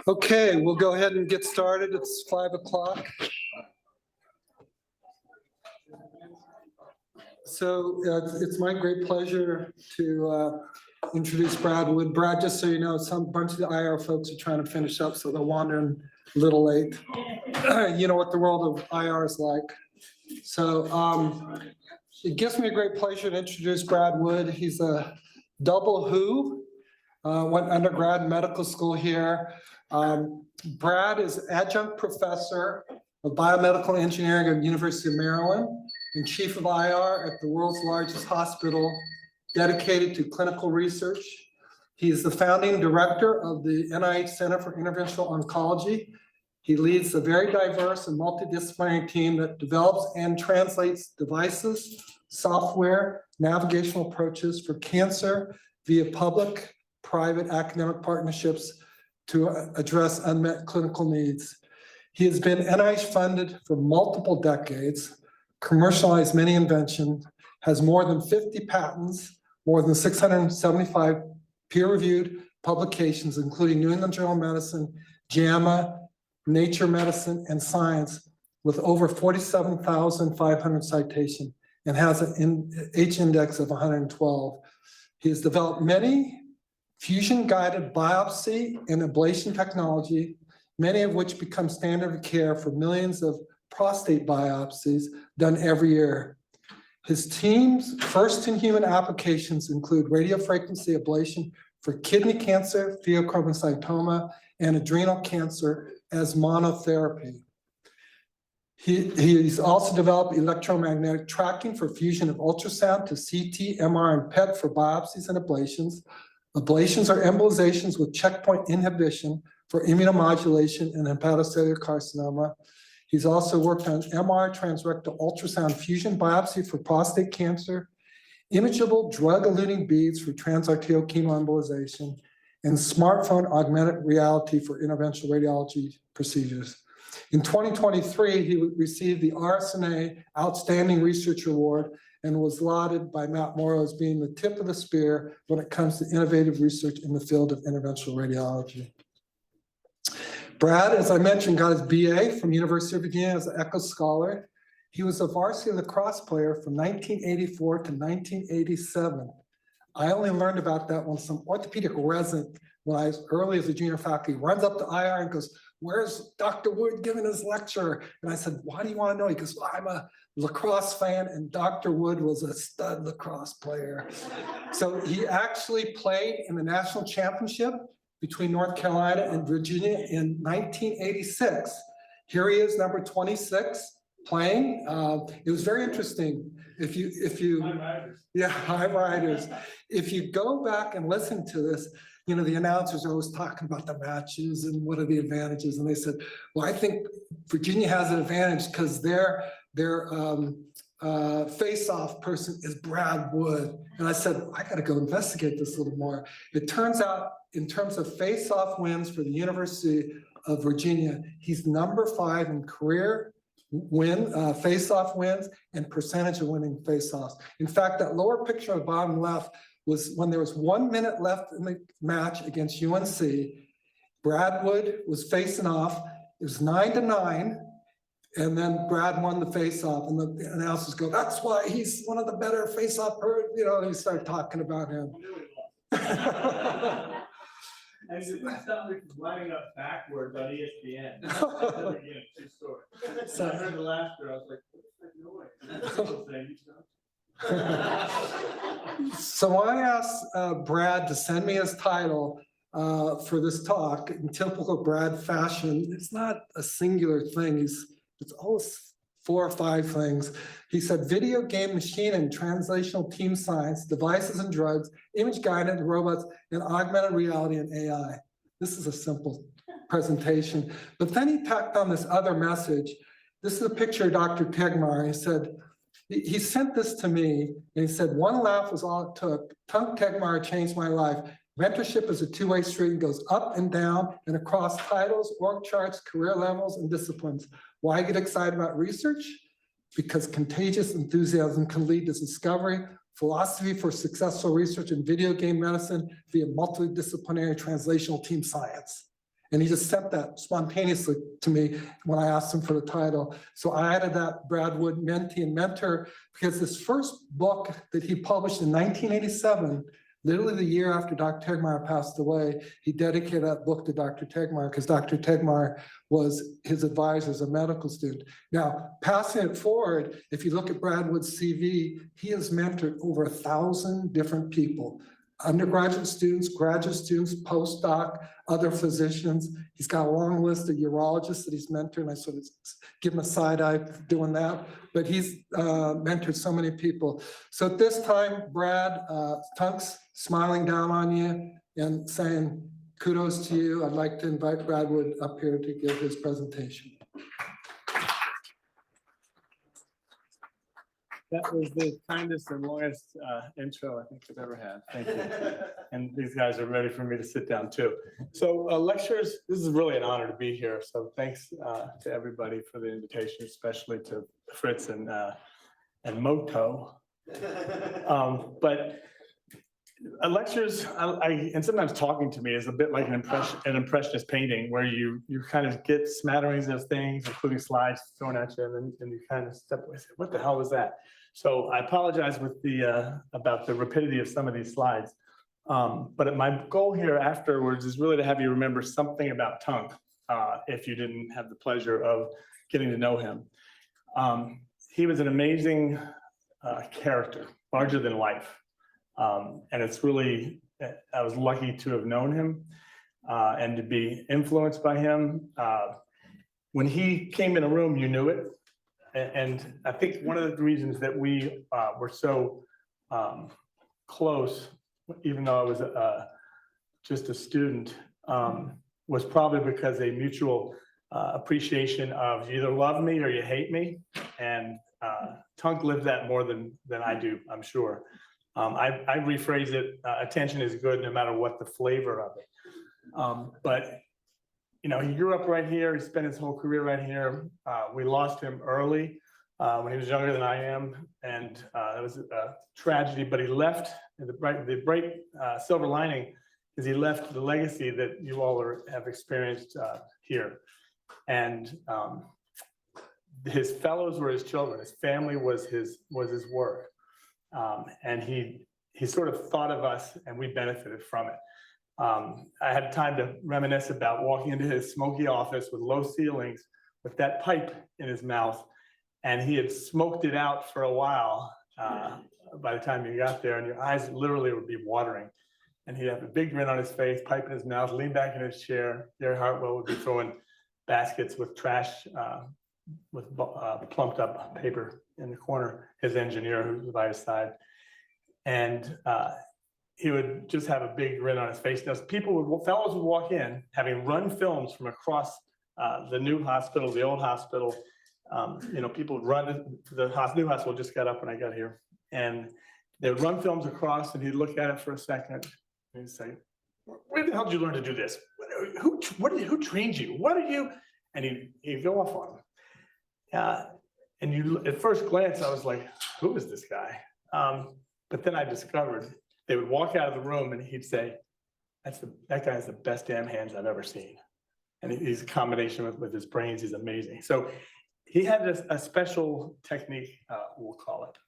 Okay, we'll go ahead and get started. It's 5 o'clock. So it's my great pleasure to introduce Brad Wood. Brad, just so you know, some bunch of the IR folks are trying to finish up, so they're wandering a little late. You know what the world of IR is like. So it gives me a great pleasure to introduce Brad Wood. He's a double who, went undergrad in medical school here. Brad is adjunct professor of biomedical engineering at the University of Maryland and chief of IR at the world's largest hospital dedicated to clinical research. He is the founding director of the NIH Center for Interventional Oncology. He leads a very diverse and multidisciplinary team that develops and translates devices, software, navigational approaches for cancer via public, private, academic partnerships to address unmet clinical needs. He has been NIH funded for multiple decades, commercialized many inventions, has more than 50 patents, more than 675 peer-reviewed publications, including New England Journal of Medicine, JAMA, Nature Medicine, and Science, with over 47,500 citations, and has an H-index of 112. He has developed many fusion-guided biopsy and ablation technology, many of which become standard of care for millions of prostate biopsies done every year. His team's first-in-human applications include radiofrequency ablation for kidney cancer, pheochromocytoma, and adrenal cancer as monotherapy. He's also developed electromagnetic tracking for fusion of ultrasound to CT, MR, and PET for biopsies and ablations. Ablations are embolizations with checkpoint inhibition for immunomodulation and hepatocellular carcinoma. He's also worked on MR transrectal ultrasound fusion biopsy for prostate cancer, imageable drug-eluting beads for transarterial chemoembolization, and smartphone augmented reality for interventional radiology procedures. In 2023, he received the RSNA Outstanding Research Award and was lauded by Matt Morrow as being the tip of the spear when it comes to innovative research in the field of interventional radiology. Brad, as I mentioned, got his BA from University of Virginia as an Echo Scholar. He was a varsity lacrosse player from 1984 to 1987. I only learned about that when some orthopedic resident, when I was early as a junior faculty, runs up to IR and goes, "Where's Dr. Wood giving his lecture?" And I said, "Why do you want to know?" He goes, "Well, I'm a lacrosse fan and Dr. Wood was a stud lacrosse player." So he actually played in the national championship between North Carolina and Virginia in 1986. Here he is, number 26, playing. It was very interesting. If you high riders. If you go back and listen to this, you know, the announcers are always talking about the matches and what are the advantages. And they said, well, I think Virginia has an advantage because their face-off person is Brad Wood. And I said, I got to go investigate this a little more. It turns out, in terms of face-off wins for the University of Virginia, he's number 5 in career face-off wins and percentage of winning face-offs. In fact, that lower picture on the bottom left was when there was 1 minute left in the match against UNC. Brad Wood was facing off. It was 9-9. And then Brad won the face-off, and the announcers go, "That's why he's one of the better face-off." You know, he started talking about him. And it sounded like lining up backwards on ESPN. So I heard the laughter. I was like, "What's that noise?" So I asked Brad to send me his title for this talk. In typical Brad fashion, it's not a singular thing. It's always 4 or 5 things. He said, video game machine and translational team science, devices and drugs, image-guided robots, and augmented reality and AI. This is a simple presentation. But then he tacked on this other message. This is a picture of Dr. Tegtmeyer. He said, he sent this to me, and he said, "One laugh was all it took. Tunk Tegtmeyer changed my life. Mentorship is a two-way street and goes up and down and across titles, org charts, career levels, and disciplines. Why get excited about research? Because contagious enthusiasm can lead to discovery, philosophy for successful research in video game medicine via multidisciplinary translational team science." And he just sent that spontaneously to me when I asked him for the title. So I added that Brad Wood mentee and mentor because this first book that he published in 1987, literally the year after Dr. Tegtmeyer passed away, he dedicated that book to Dr. Tegtmeyer because Dr. Tegtmeyer was his advisor as a medical student. Now, passing it forward, if you look at Brad Wood's CV, he has mentored over 1,000 different people. Undergraduate students, graduate students, postdoc, other physicians. He's got a long list of urologists that he's mentored, and I sort of give him a side eye doing that, but he's mentored so many people. So at this time, Brad, Tunk's smiling down on you and saying, kudos to you. I'd like to invite Brad Wood up here to give his presentation. That was the kindest and longest intro I think I've ever had. Thank you. And these guys are ready for me to sit down too. So lectures, this is really an honor to be here. So thanks to everybody for the invitation, especially to Fritz and Moto. But lectures, and sometimes talking to me is a bit like an impressionist painting where you kind of get smatterings of things, including slides thrown at you, and then you kind of step away and say, what the hell was that? So I apologize with about the rapidity of some of these slides. But my goal here afterwards is really to have you remember something about Tunk, if you didn't have the pleasure of getting to know him. He was an amazing character, larger than life. And it's really, I was lucky to have known him and to be influenced by him. When he came in a room, you knew it. And I think one of the reasons that we were so close, even though I was just a student, was probably because a mutual appreciation of you either love me or you hate me. And Tunk lived that more than I do, I'm sure. I rephrase it, attention is good no matter what the flavor of it. But, you know, he grew up right here. He spent his whole career right here. We lost him early when he was younger than I am. And that was a tragedy, but he left. The bright silver lining is he left the legacy that you all have experienced here. And his fellows were his children. His family was his work. And he sort of thought of us and we benefited from it. I had time to reminisce about walking into his smoky office with low ceilings with that pipe in his mouth. And he had smoked it out for a while by the time you got there, and your eyes literally would be watering. And he'd have a big grin on his face, pipe in his mouth, lean back in his chair. Gary Hartwell would be throwing baskets with trash, with plumped up paper in the corner, his engineer who was by his side. And he would just have a big grin on his face. Now, fellows would walk in, having run films from across the new hospital, the old hospital. You know, people would run, the new hospital just got up when I got here. And they would run films across and he'd look at it for a second and he'd say, where the hell did you learn to do this? Who trained you? What are you? And he'd go off on them. And at first glance, I was like, who is this guy? But then I discovered they would walk out of the room and he'd say, that guy has the best damn hands I've ever seen. And he's a combination with his brains, he's amazing. So he had a special technique, we'll call it.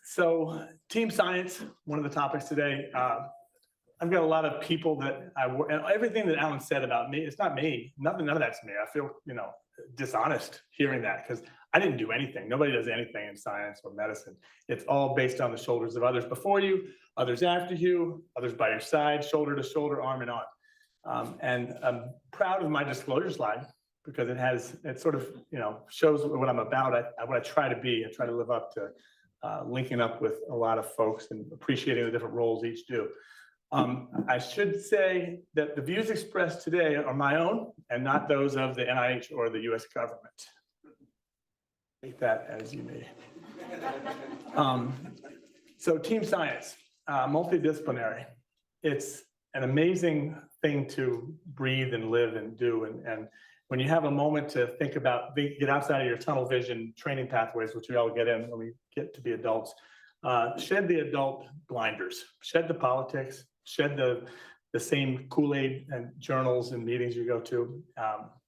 So team science, one of the topics today. I've got a lot of people that and everything that Alan said about me, it's not me, none of that's me. I feel, you know, dishonest hearing that because I didn't do anything. Nobody does anything in science or medicine. It's all based on the shoulders of others before you, others after you, others by your side, shoulder to shoulder, arm in arm. And I'm proud of my disclosure slide because it sort of, you know, shows what I'm about, what I try to be. I try to live up to linking up with a lot of folks and appreciating the different roles each do. I should say that the views expressed today are my own and not those of the NIH or the US government. Take that as you may. So team science, multidisciplinary. It's an amazing thing to breathe and live and do. And when you have a moment to think about, get outside of your tunnel vision training pathways, which we all get in when we get to be adults, shed the adult blinders, shed the politics, shed the the same Kool-Aid and journals and meetings you go to,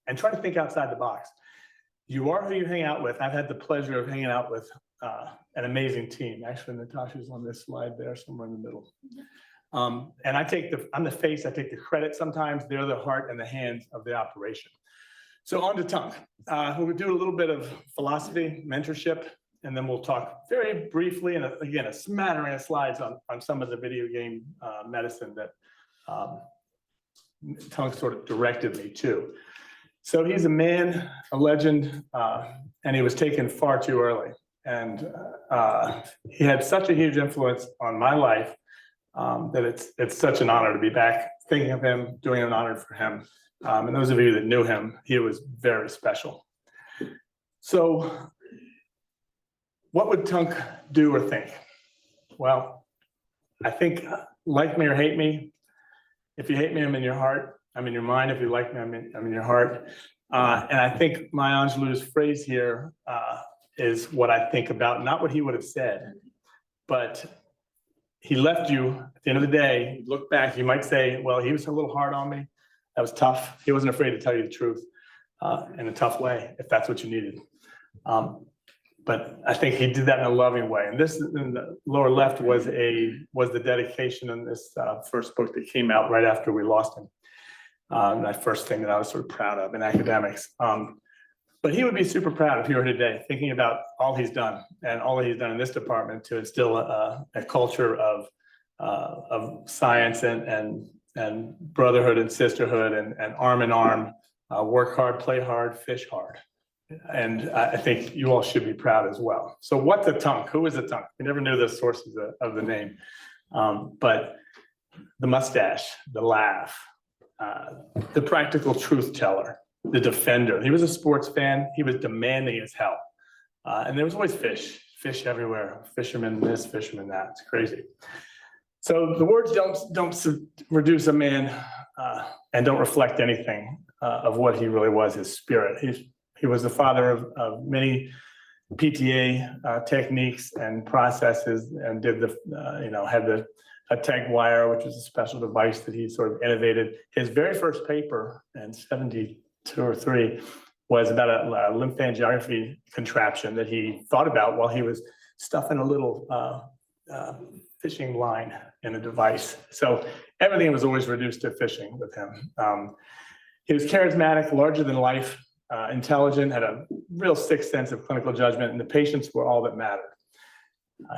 and try to think outside the box. You are who you hang out with. I've had the pleasure of hanging out with an amazing team. Actually, Natasha's on this slide there, somewhere in the middle. And I'm the face, I take the credit sometimes. They're the heart and the hands of the operation. So on to Tunk. We'll do a little bit of philosophy, mentorship, and then we'll talk very briefly, and again, a smattering of slides on some of the video game medicine that Tunk sort of directed me to. So he's a man, a legend, and he was taken far too early. And he had such a huge influence on my life that it's such an honor to be back thinking of him, doing an honor for him. And those of you that knew him, he was very special. So what would Tunk do or think? Well, I think, like me or hate me, if you hate me, I'm in your heart. I'm in your mind. If you like me, I'm in your heart. And I think Maya Angelou's phrase here is what I think about, not what he would have said, but he left you at the end of the day. You look back, you might say, well, he was a little hard on me. That was tough. He wasn't afraid to tell you the truth in a tough way, if that's what you needed. But I think he did that in a loving way. And this in the lower left was the dedication in this first book that came out right after we lost him. That first thing that I was sort of proud of in academics. But he would be super proud if he were today, thinking about all he's done and all that he's done in this department to instill a culture of science and brotherhood and sisterhood and arm in arm, work hard, play hard, fish hard. And I think you all should be proud as well. So what's a Tunk? Who is a Tunk? We never knew the sources of the name. But the mustache, the laugh, the practical truth teller, the defender. He was a sports fan. He was demanding as hell. And there was always fish everywhere. Fisherman this, fisherman that. It's crazy. So the words don't reduce a man and don't reflect anything of what he really was, his spirit. He was the father of many PTA techniques and processes, and did had a Tegtmeyer, which was a special device that he sort of innovated. His very first paper in 72 or 3 was about a lymphangiography contraption that he thought about while he was stuffing a little fishing line in a device. So everything was always reduced to fishing with him. He was charismatic, larger than life, intelligent, had a real sixth sense of clinical judgment, and the patients were all that mattered.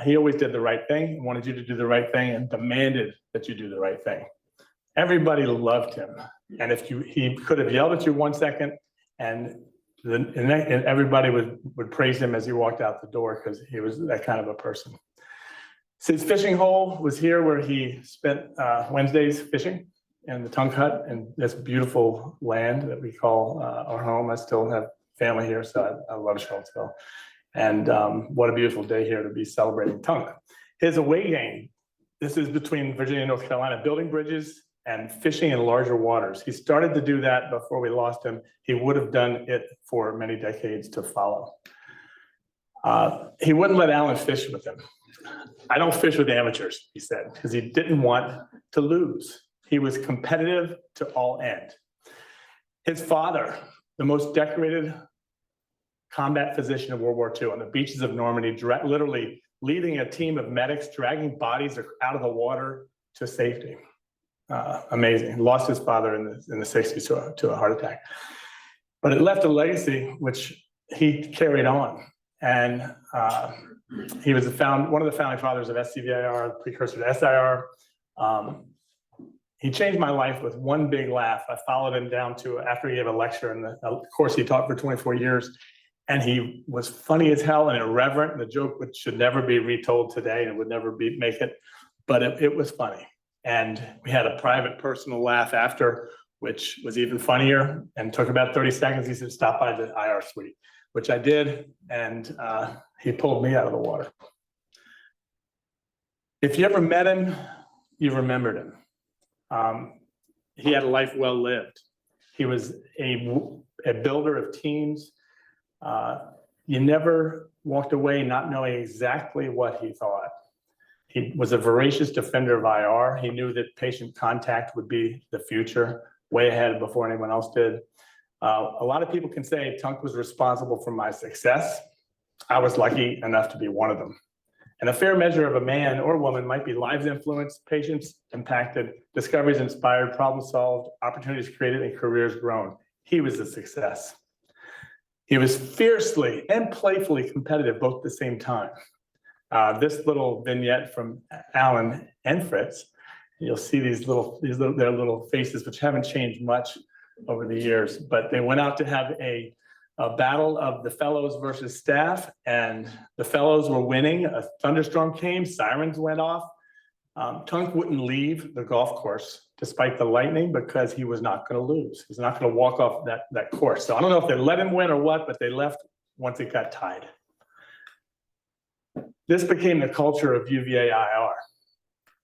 He always did the right thing, wanted you to do the right thing, and demanded that you do the right thing. Everybody loved him. And he could have yelled at you 1 second, and everybody would praise him as he walked out the door, because he was that kind of a person. So his fishing hole was here, where he spent Wednesdays fishing in the Tunk hut in this beautiful land that we call our home. I still have family here, so I love Charlottesville. And what a beautiful day here to be celebrating Tunk. His away game, this is between Virginia and North Carolina, building bridges and fishing in larger waters. He started to do that before we lost him. He would have done it for many decades to follow. He wouldn't let Alan fish with him. I don't fish with amateurs, he said, because he didn't want to lose. He was competitive to all end. His father, the most decorated combat physician of World War II, on the beaches of Normandy, literally leading a team of medics, dragging bodies out of the water to safety. Amazing. He lost his father in the 60s to a heart attack. But it left a legacy which he carried on. And he was one of the founding fathers of SCVIR, precursor to SIR. He changed my life with one big laugh. I followed him down to after he gave a lecture in the course he taught for 24 years. And he was funny as hell and irreverent. The joke should never be retold today, and it would never make it, but it was funny. And we had a private personal laugh after, which was even funnier and took about 30 seconds. He said, stop by the IR suite, which I did. And he pulled me out of the water. If you ever met him, you remembered him. He had a life well lived. He was a builder of teams. You never walked away not knowing exactly what he thought. He was a voracious defender of IR. He knew that patient contact would be the future, way ahead before anyone else did. A lot of people can say Tunk was responsible for my success. I was lucky enough to be one of them. And a fair measure of a man or woman might be lives influenced, patients impacted, discoveries inspired, problems solved, opportunities created, and careers grown. He was a success. He was fiercely and playfully competitive both at the same time. This little vignette from Alan and Fritz, you'll see their little faces, which haven't changed much over the years, but they went out to have a battle of the fellows versus staff, and the fellows were winning. A thunderstorm came, sirens went off. Tunk wouldn't leave the golf course despite the lightning because he was not going to lose. He's not going to walk off that course. So I don't know if they let him win or what, but they left once it got tied. This became the culture of UVA IR.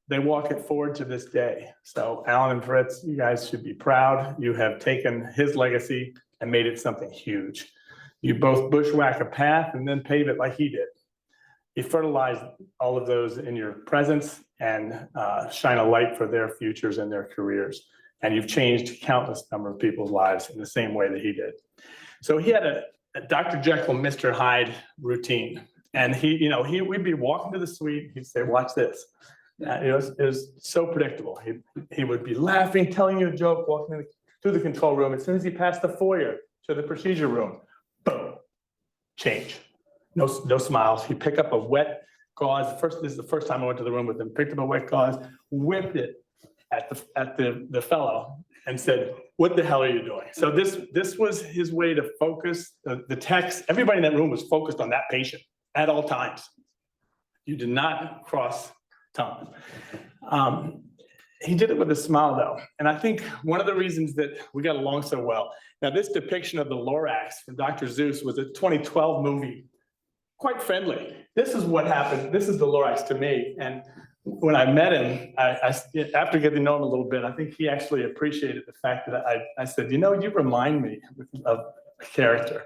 They walk it forward to this day. So Alan and Fritz, you guys should be proud. You have taken his legacy and made it something huge. You both bushwhack a path and then pave it like he did. You fertilize all of those in your presence and shine a light for their futures and their careers. And you've changed countless number of people's lives in the same way that he did. So he had a Dr. Jekyll, Mr. Hyde routine. And we'd be walking to the suite. He'd say, watch this. It was so predictable. He would be laughing, telling you a joke, walking through the control room. As soon as he passed the foyer to the procedure room, boom, change. No smiles. He'd pick up a wet gauze. This is the first time I went to the room with him. Picked up a wet gauze, whipped it at the fellow, and said, "What the hell are you doing?" So this was his way to focus the techs. Everybody in that room was focused on that patient at all times. You did not cross tongue. He did it with a smile, though. And I think one of the reasons that we got along so well, now this depiction of the Lorax from Dr. Seuss was a 2012 movie, quite friendly. This is what happened. This is the Lorax to me. And when I met him, after getting to know him a little bit, I think he actually appreciated the fact that I said, you remind me of a character.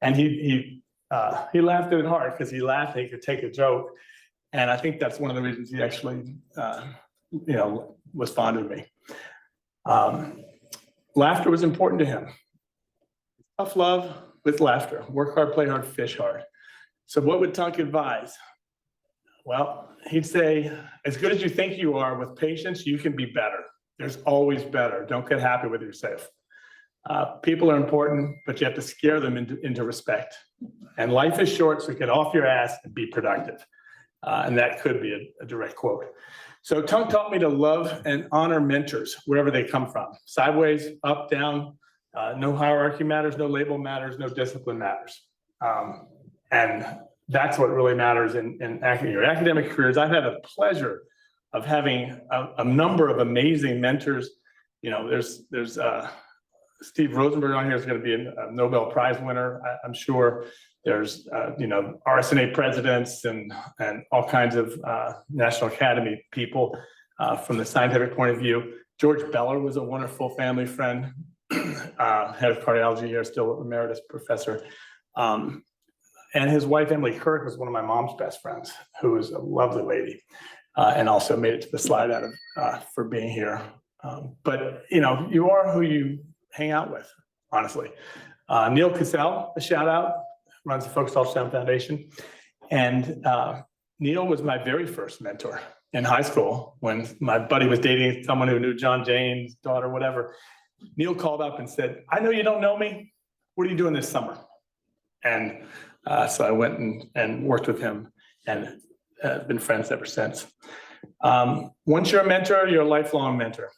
And he laughed at it hard because he laughed, he could take a joke. And I think that's one of the reasons he actually, was fond of me. Laughter was important to him. Tough love with laughter. Work hard, play hard, fish hard. So what would Tunk advise? Well, he'd say, as good as you think you are with patients, you can be better. There's always better. Don't get happy with yourself. People are important, but you have to scare them into respect. And life is short, so get off your ass and be productive. And that could be a direct quote. So Tunk taught me to love and honor mentors wherever they come from. Sideways, up, down, no hierarchy matters, no label matters, no discipline matters. And that's what really matters in your academic careers. I've had the pleasure of having a number of amazing mentors. There's Steve Rosenberg on here is going to be a Nobel Prize winner, I'm sure. There's, RSNA presidents and all kinds of National Academy people from the scientific point of view. George Beller was a wonderful family friend, head of cardiology here, still emeritus professor. And his wife, Emily Kirk, was one of my mom's best friends, who was a lovely lady and also made it to the slide out of for being here. But, you are who you hang out with, honestly. Neil Cassell, a shout out. Runs the Focused Ultrasound Foundation. And Neil was my very first mentor in high school when my buddy was dating someone who knew John Jane's daughter, whatever. Neil called up and said, "I know you don't know me. What are you doing this summer?" And so I went and worked with him and been friends ever since. Once you're a mentor, you're a lifelong mentor.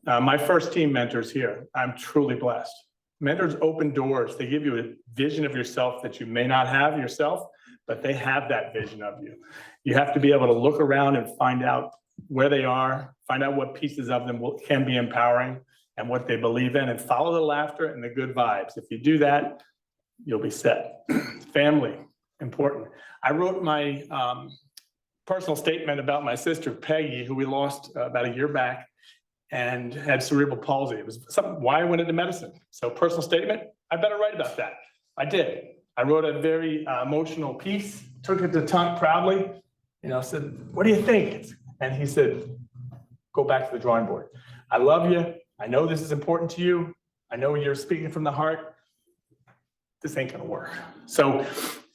My first team mentors here, I'm truly blessed. Mentors open doors. They give you a vision of yourself that you may not have yourself, but they have that vision of you. You have to be able to look around and find out where they are, find out what pieces of them can be empowering and what they believe in, and follow the laughter and the good vibes. If you do that, you'll be set. Family, important. I wrote my personal statement about my sister, Peggy, who we lost about a year back, and had cerebral palsy. It was why I went into medicine. So personal statement, I better write about that. I did. I wrote a very emotional piece, took it to Tunk proudly, I said, what do you think? And he said, go back to the drawing board. I love you. I know this is important to you. I know you're speaking from the heart. This ain't gonna work. So,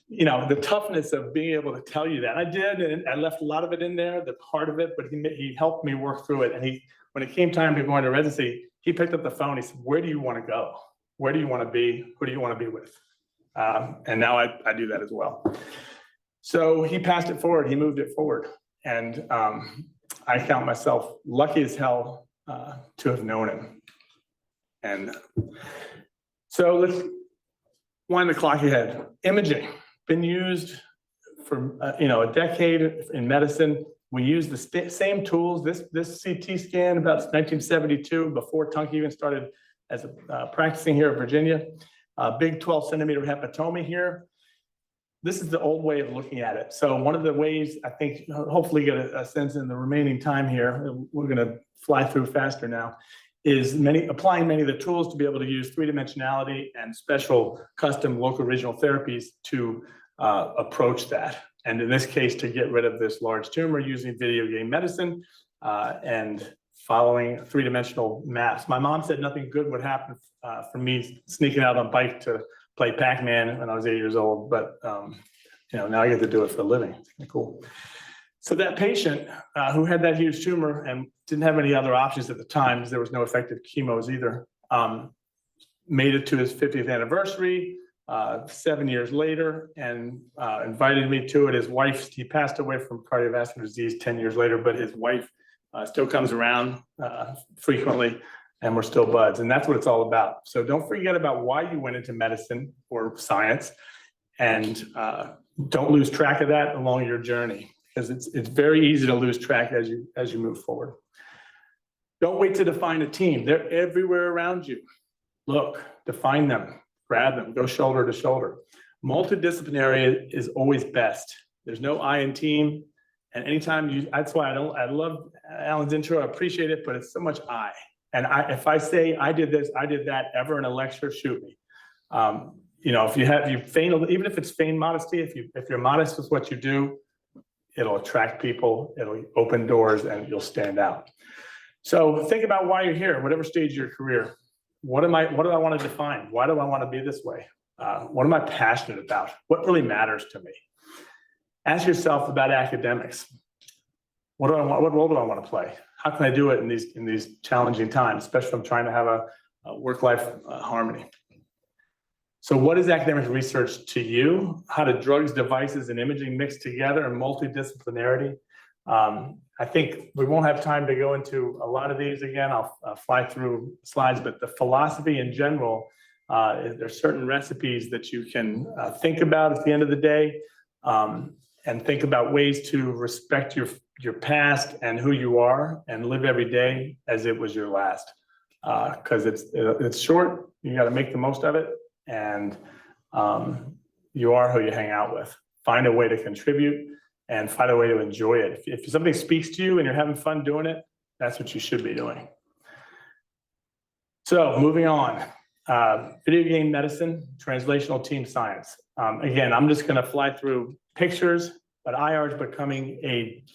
the toughness of being able to tell you that. I did, and I left a lot of it in there, the part of it, but he helped me work through it. And when it came time to go into residency, he picked up the phone. He said, where do you want to go? Where do you want to be? Who do you want to be with? And now I do that as well. So he passed it forward. He moved it forward. And I count myself lucky as hell to have known him. And so let's wind the clock ahead. Imaging, been used for a decade in medicine. We use the same tools. This CT scan about 1972, before Tunk even started as practicing here in Virginia. Big 12-centimeter hepatoma here. This is the old way of looking at it. So one of the ways, I think, hopefully get a sense in the remaining time here, we're going to fly through faster now, is applying many of the tools to be able to use three-dimensionality and special custom local regional therapies to approach that. And in this case, to get rid of this large tumor using video game medicine and following three-dimensional maps. My mom said nothing good would happen from me sneaking out on a bike to play Pac-Man when I was 8 years old, but now I get to do it for a living. Cool. So that patient who had that huge tumor and didn't have any other options at the time, because there was no effective chemos either, made it to his 50th anniversary 7 years later and invited me to it. His wife, he passed away from cardiovascular disease 10 years later, but his wife still comes around frequently, and we're still buds. And that's what it's all about. So don't forget about why you went into medicine or science, and don't lose track of that along your journey, because it's very easy to lose track as you move forward. Don't wait to define a team. They're everywhere around you. Look, define them, grab them, go shoulder to shoulder. Multidisciplinary is always best. There's no I in team. And anytime that's why I love Alan's intro, I appreciate it, but it's so much I. And if I say I did this, I did that ever in a lecture, shoot me. If you feign, even if it's feigned modesty, if you're modest with what you do, it'll attract people, it'll open doors, and you'll stand out. So think about why you're here, whatever stage of your career. What do I want to define? Why do I want to be this way? What am I passionate about? What really matters to me? Ask yourself about academics. What role do I want to play? How can I do it in these challenging times, especially if I'm trying to have a work-life harmony? So what is academic research to you? How do drugs, devices, and imaging mix together in multidisciplinarity? I think we won't have time to go into a lot of these again. I'll fly through slides, but the philosophy in general, there's certain recipes that you can think about at the end of the day, and think about ways to respect your past and who you are, and live every day as it was your last. Because it's short, you got to make the most of it, and you are who you hang out with. Find a way to contribute and find a way to enjoy it. If something speaks to you and you're having fun doing it, that's what you should be doing. So moving on, video game medicine, translational team science. Again, I'm just going to fly through pictures, but IR is becoming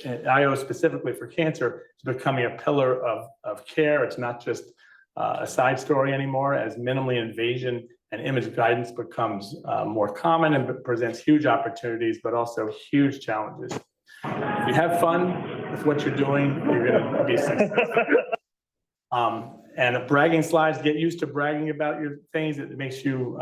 IO specifically for cancer is becoming a pillar of care. It's not just a side story anymore, as minimally invasion and image guidance becomes more common and presents huge opportunities, but also huge challenges. If you have fun with what you're doing, you're going to be successful. And bragging slides, get used to bragging about your things. It makes you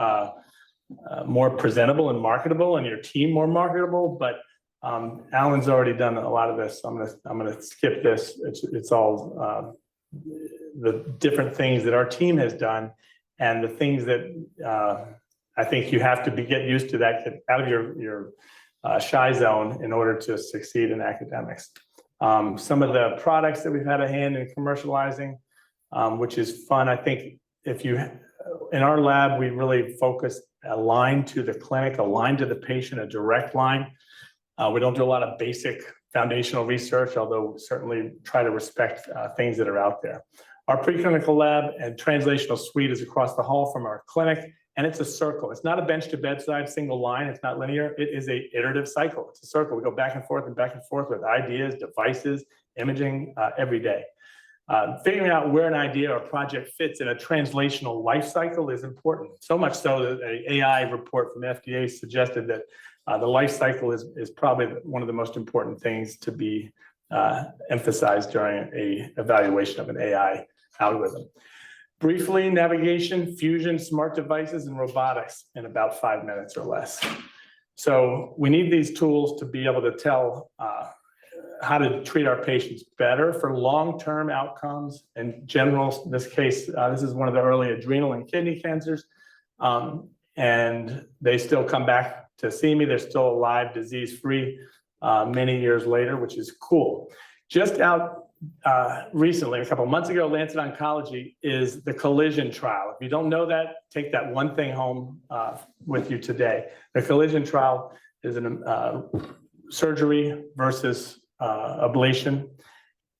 more presentable and marketable, and your team more marketable. But Alan's already done a lot of this. So I'm gonna skip this. It's all the different things that our team has done, and the things that I think you have to get used to, that get out of your shy zone in order to succeed in academics. Some of the products that we've had a hand in commercializing, which is fun. I think in our lab, we really focus aligned to the clinic, aligned to the patient, a direct line. We don't do a lot of basic foundational research, although we certainly try to respect things that are out there. Our preclinical lab and translational suite is across the hall from our clinic, And it's a circle. It's not a bench to bedside single line. It's not linear. It is a iterative cycle. It's a circle. We go back and forth with ideas, devices, imaging every day. Figuring out where an idea or project fits in a translational life cycle is important. So much so that an AI report from FDA suggested that the life cycle is probably one of the most important things to be emphasized during an evaluation of an AI algorithm. Briefly, navigation, fusion, smart devices, and robotics in about 5 minutes or less. So we need these tools to be able to tell how to treat our patients better for long-term outcomes. In general, in this case, this is one of the early adrenal and kidney cancers. And they still come back to see me. They're still alive, disease-free many years later, which is cool. Just out recently, a couple of months ago, Lancet Oncology is the collision trial. If you don't know that, take that one thing home with you today. The collision trial is an surgery versus ablation,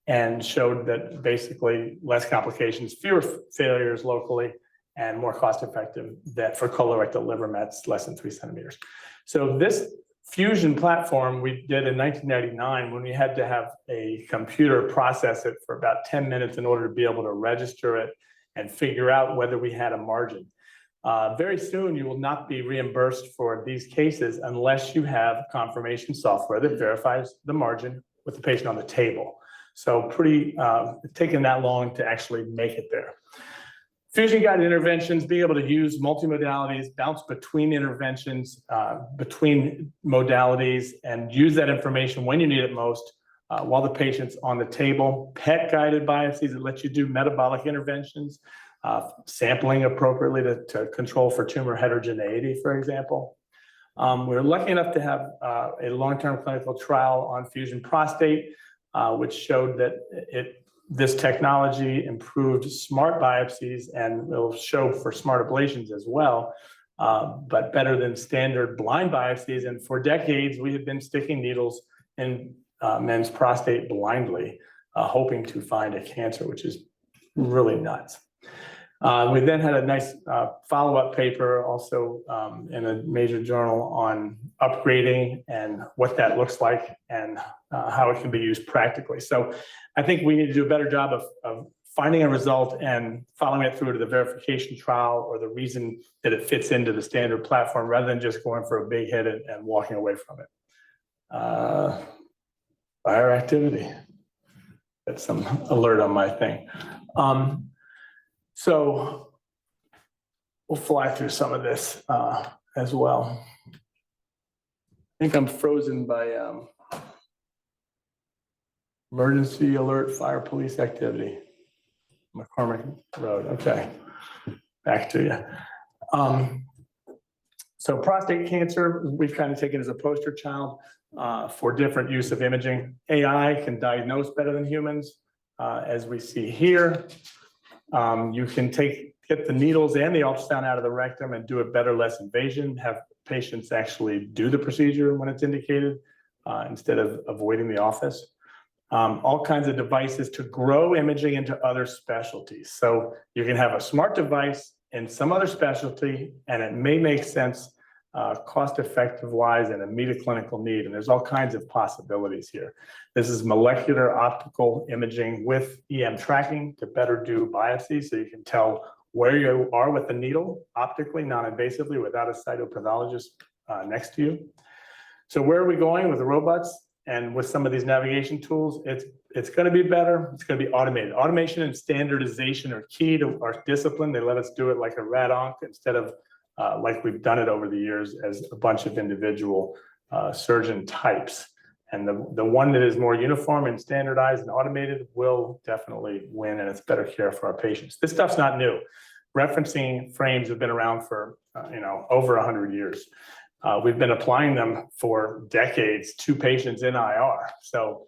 and showed that basically less complications, fewer failures locally, and more cost-effective that for colorectal liver mets less than 3 centimeters. So this fusion platform we did in 1999 when we had to have a computer process it for about 10 minutes in order to be able to register it and figure out whether we had a margin. Very soon you will not be reimbursed for these cases unless you have confirmation software that verifies the margin with the patient on the table. So pretty, it's taken that long to actually make it there. Fusion guided interventions, being able to use multimodalities, bounce between interventions, between modalities, and use that information when you need it most while the patient's on the table. PET guided biopsies that let you do metabolic interventions, sampling appropriately to control for tumor heterogeneity, for example. We're lucky enough to have a long-term clinical trial on fusion prostate, which showed that this technology improved smart biopsies, and will show for smart ablations as well, but better than standard blind biopsies. And for decades, we have been sticking needles in men's prostate blindly, hoping to find a cancer, which is really nuts. We then had a nice follow-up paper also in a major journal on upgrading and what that looks like and how it can be used practically. So I think we need to do a better job of finding a result and following it through to the verification trial or the reason that it fits into the standard platform rather than just going for a big hit and walking away from it. Fire activity. That's some alert on my thing. So we'll fly through some of this as well. I think I'm frozen by emergency alert fire police activity. McCormick Road, okay. Back to you. So prostate cancer, we've kind of taken as a poster child for different use of imaging. AI can diagnose better than humans, as we see here. You can get the needles and the ultrasound out of the rectum and do it better, less invasion, have patients actually do the procedure when it's indicated instead of avoiding the office. All kinds of devices to grow imaging into other specialties. So you can have a smart device in some other specialty, and it may make sense cost-effective wise and meet a clinical need. And there's all kinds of possibilities here. This is molecular optical imaging with EM tracking to better do biopsies, so you can tell where you are with the needle optically, non-invasively, without a cytopathologist next to you. So where are we going with the robots and with some of these navigation tools? It's going to be better. It's going to be automated. Automation and standardization are key to our discipline. They let us do it like a rad-onc instead of like we've done it over the years as a bunch of individual surgeon types. And the one that is more uniform and standardized and automated will definitely win, and it's better care for our patients. This stuff's not new. Referencing frames have been around for over 100 years. We've been applying them for decades to patients in IR. So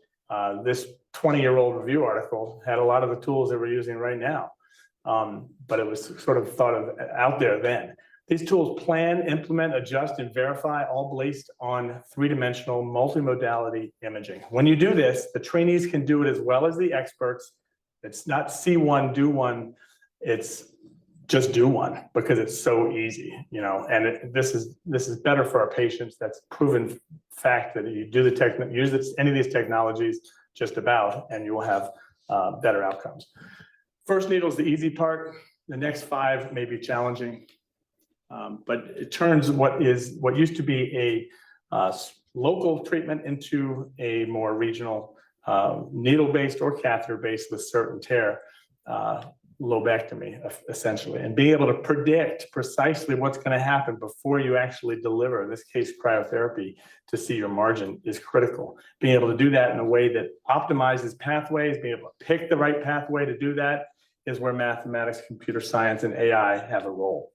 this 20-year-old review article had a lot of the tools that we're using right now, but it was sort of thought of out there then. These tools plan, implement, adjust, and verify, all based on three-dimensional multimodality imaging. When you do this, the trainees can do it as well as the experts. It's not see one, do one. It's just do one because it's so easy, and this is better for our patients. That's proven fact that you do use any of these technologies just about, and you will have better outcomes. First needle is the easy part. The next 5 may be challenging, but it turns what used to be a local treatment into a more regional needle-based or catheter-based with certain tear lobectomy, essentially, and being able to predict precisely what's going to happen before you actually deliver, in this case, cryotherapy, to see your margin is critical. Being able to do that in a way that optimizes pathways, being able to pick the right pathway to do that is where mathematics, computer science, and AI have a role.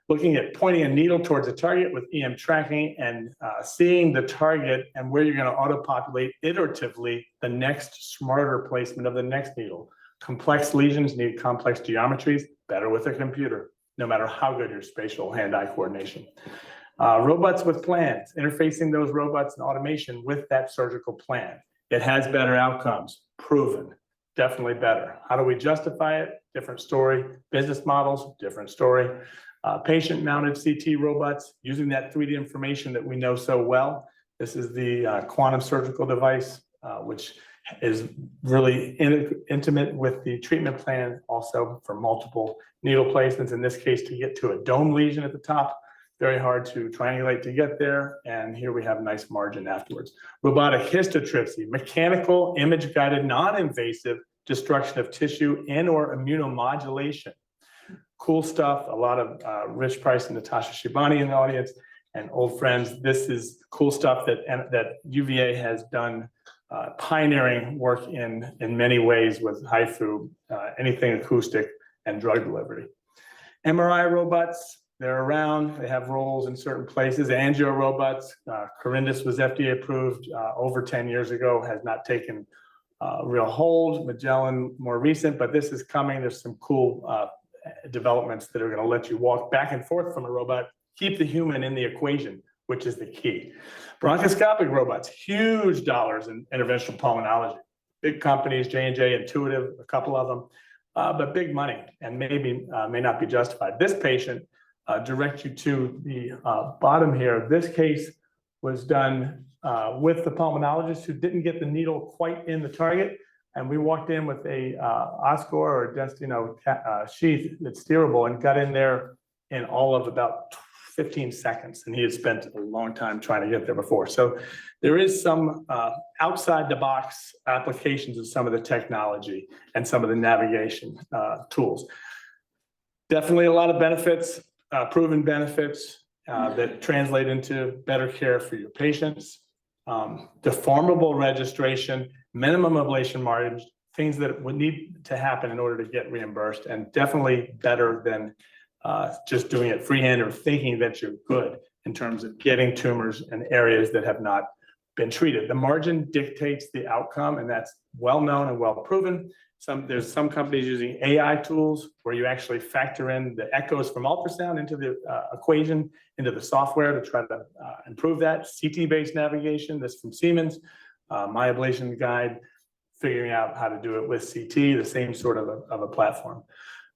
Looking at pointing a needle towards a target with EM tracking and seeing the target and where you're going to auto-populate iteratively the next smarter placement of the next needle. Complex lesions need complex geometries, better with a computer, no matter how good your spatial hand-eye coordination. Robots with plans, interfacing those robots and automation with that surgical plan. It has better outcomes, proven, definitely better. How do we justify it? Different story. Business models, different story. Patient-mounted CT robots, using that 3D information that we know so well. This is the quantum surgical device, which is really intimate with the treatment plan, also for multiple needle placements. In this case, to get to a dome lesion at the top, very hard to triangulate to get there. And here we have a nice margin afterwards. Robotic histotripsy, mechanical image-guided, non-invasive destruction of tissue and or immunomodulation. Cool stuff. A lot of Rich Price and Natasha Shibani in the audience and old friends. This is cool stuff that UVA has done pioneering work in many ways with HIFU, anything acoustic and drug delivery. MRI robots, they're around, they have roles in certain places. Angio robots, Corindus was FDA approved over 10 years ago, has not taken real hold. Magellan more recent, but this is coming. There's some cool developments that are going to let you walk back and forth from a robot, keep the human in the equation, which is the key. Bronchoscopic robots, huge dollars in interventional pulmonology. Big companies, J&J, Intuitive, a couple of them, but big money and maybe may not be justified. This patient, direct you to the bottom here. This case was done with the pulmonologist who didn't get the needle quite in the target. And we walked in with a Oscar or Destino sheath that's steerable and got in there in all of about 15 seconds. And he had spent a long time trying to get there before. So there is some outside the box applications of some of the technology and some of the navigation tools. Definitely a lot of benefits, proven benefits that translate into better care for your patients. Deformable registration, minimum ablation margins, things that would need to happen in order to get reimbursed, and definitely better than just doing it freehand or thinking that you're good in terms of getting tumors in areas that have not been treated. The margin dictates the outcome, and that's well known and well proven. There's some companies using AI tools where you actually factor in the echoes from ultrasound into the equation, into the software to try to improve that. CT-based navigation, this from Siemens, My Ablation Guide, figuring out how to do it with CT, the same sort of a platform.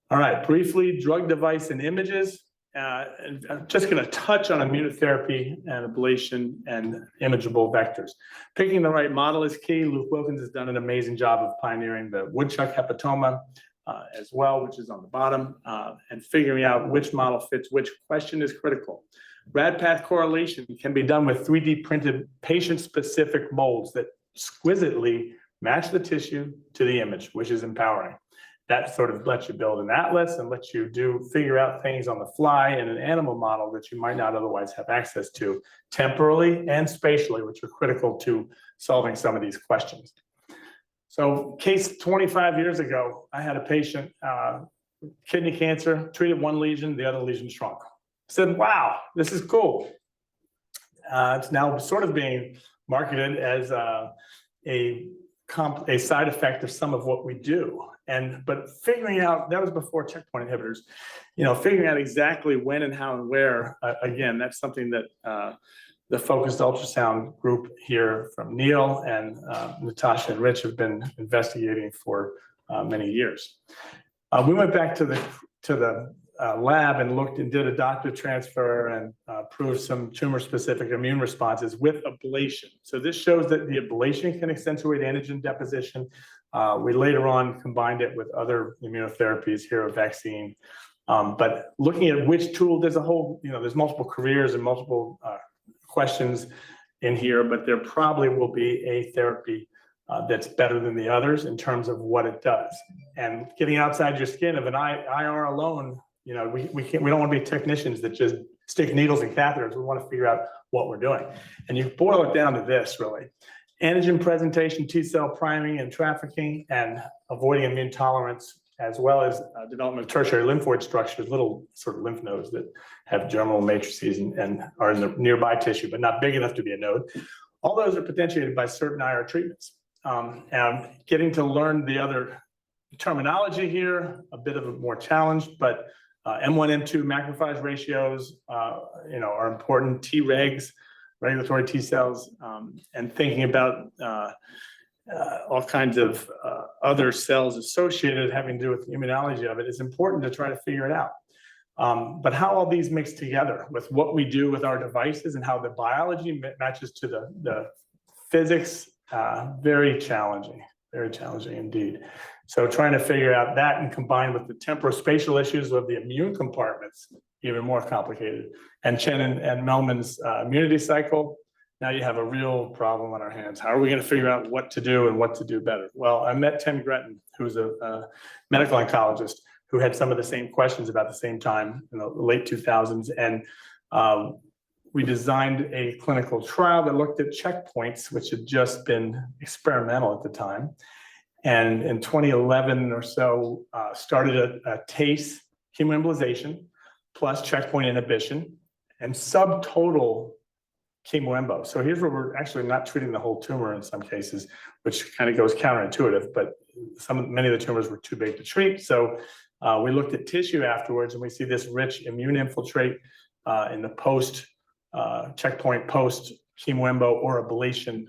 All right, briefly, drug device and images. And I'm just going to touch on immunotherapy and ablation and imageable vectors. Picking the right model is key. Luke Wilkins has done an amazing job of pioneering the woodchuck hepatoma as well, which is on the bottom, and figuring out which model fits which question is critical. Rad path correlation can be done with 3D printed patient-specific molds that exquisitely match the tissue to the image, which is empowering. That sort of lets you build an atlas and lets you figure out things on the fly in an animal model that you might not otherwise have access to temporally and spatially, which are critical to solving some of these questions. So case 25 years ago, I had a patient, kidney cancer, treated one lesion, the other lesion shrunk. I said, wow, this is cool. It's now sort of being marketed as a side effect of some of what we do. But figuring out, that was before checkpoint inhibitors, figuring out exactly when and how and where, again, that's something that the focused ultrasound group here from Neil and Natasha and Rich have been investigating for many years. We went back to the lab and looked and did a doctor transfer and proved some tumor-specific immune responses with ablation. So this shows that the ablation can accentuate antigen deposition. We later on combined it with other immunotherapies here, a vaccine. But looking at which tool, there's a whole, there's multiple careers and multiple questions in here, but there probably will be a therapy that's better than the others in terms of what it does. And getting outside your skin of an IR alone, we don't want to be technicians that just stick needles and catheters. We want to figure out what we're doing. And you boil it down to this, really. Antigen presentation, T-cell priming and trafficking, and avoiding immune tolerance, as well as development of tertiary lymphoid structures, little sort of lymph nodes that have germinal matrices and are in the nearby tissue, but not big enough to be a node. All those are potentiated by certain IR treatments. And getting to learn the other terminology here, a bit of a more challenged, but M1, M2 macrophage ratios, are important. Tregs, regulatory T cells, and thinking about all kinds of other cells associated having to do with the immunology of it is important to try to figure it out. But how all these mix together with what we do with our devices and how the biology matches to the physics, very challenging indeed. So trying to figure out that and combine with the temporospatial issues of the immune compartments, even more complicated. And Chen and Melman's immunity cycle, now you have a real problem on our hands. How are we going to figure out what to do and what to do better? Well, I met Tim Gretton, who's a medical oncologist who had some of the same questions about the same time in the late 2000s. And we designed a clinical trial that looked at checkpoints, which had just been experimental at the time. And in 2011 or so, started a TACE chemoembolization plus checkpoint inhibition and subtotal chemoembo. So here's where we're actually not treating the whole tumor in some cases, which kind of goes counterintuitive, but many of the tumors were too big to treat. So we looked at tissue afterwards, and we see this rich immune infiltrate in the post checkpoint, post chemoembo or ablation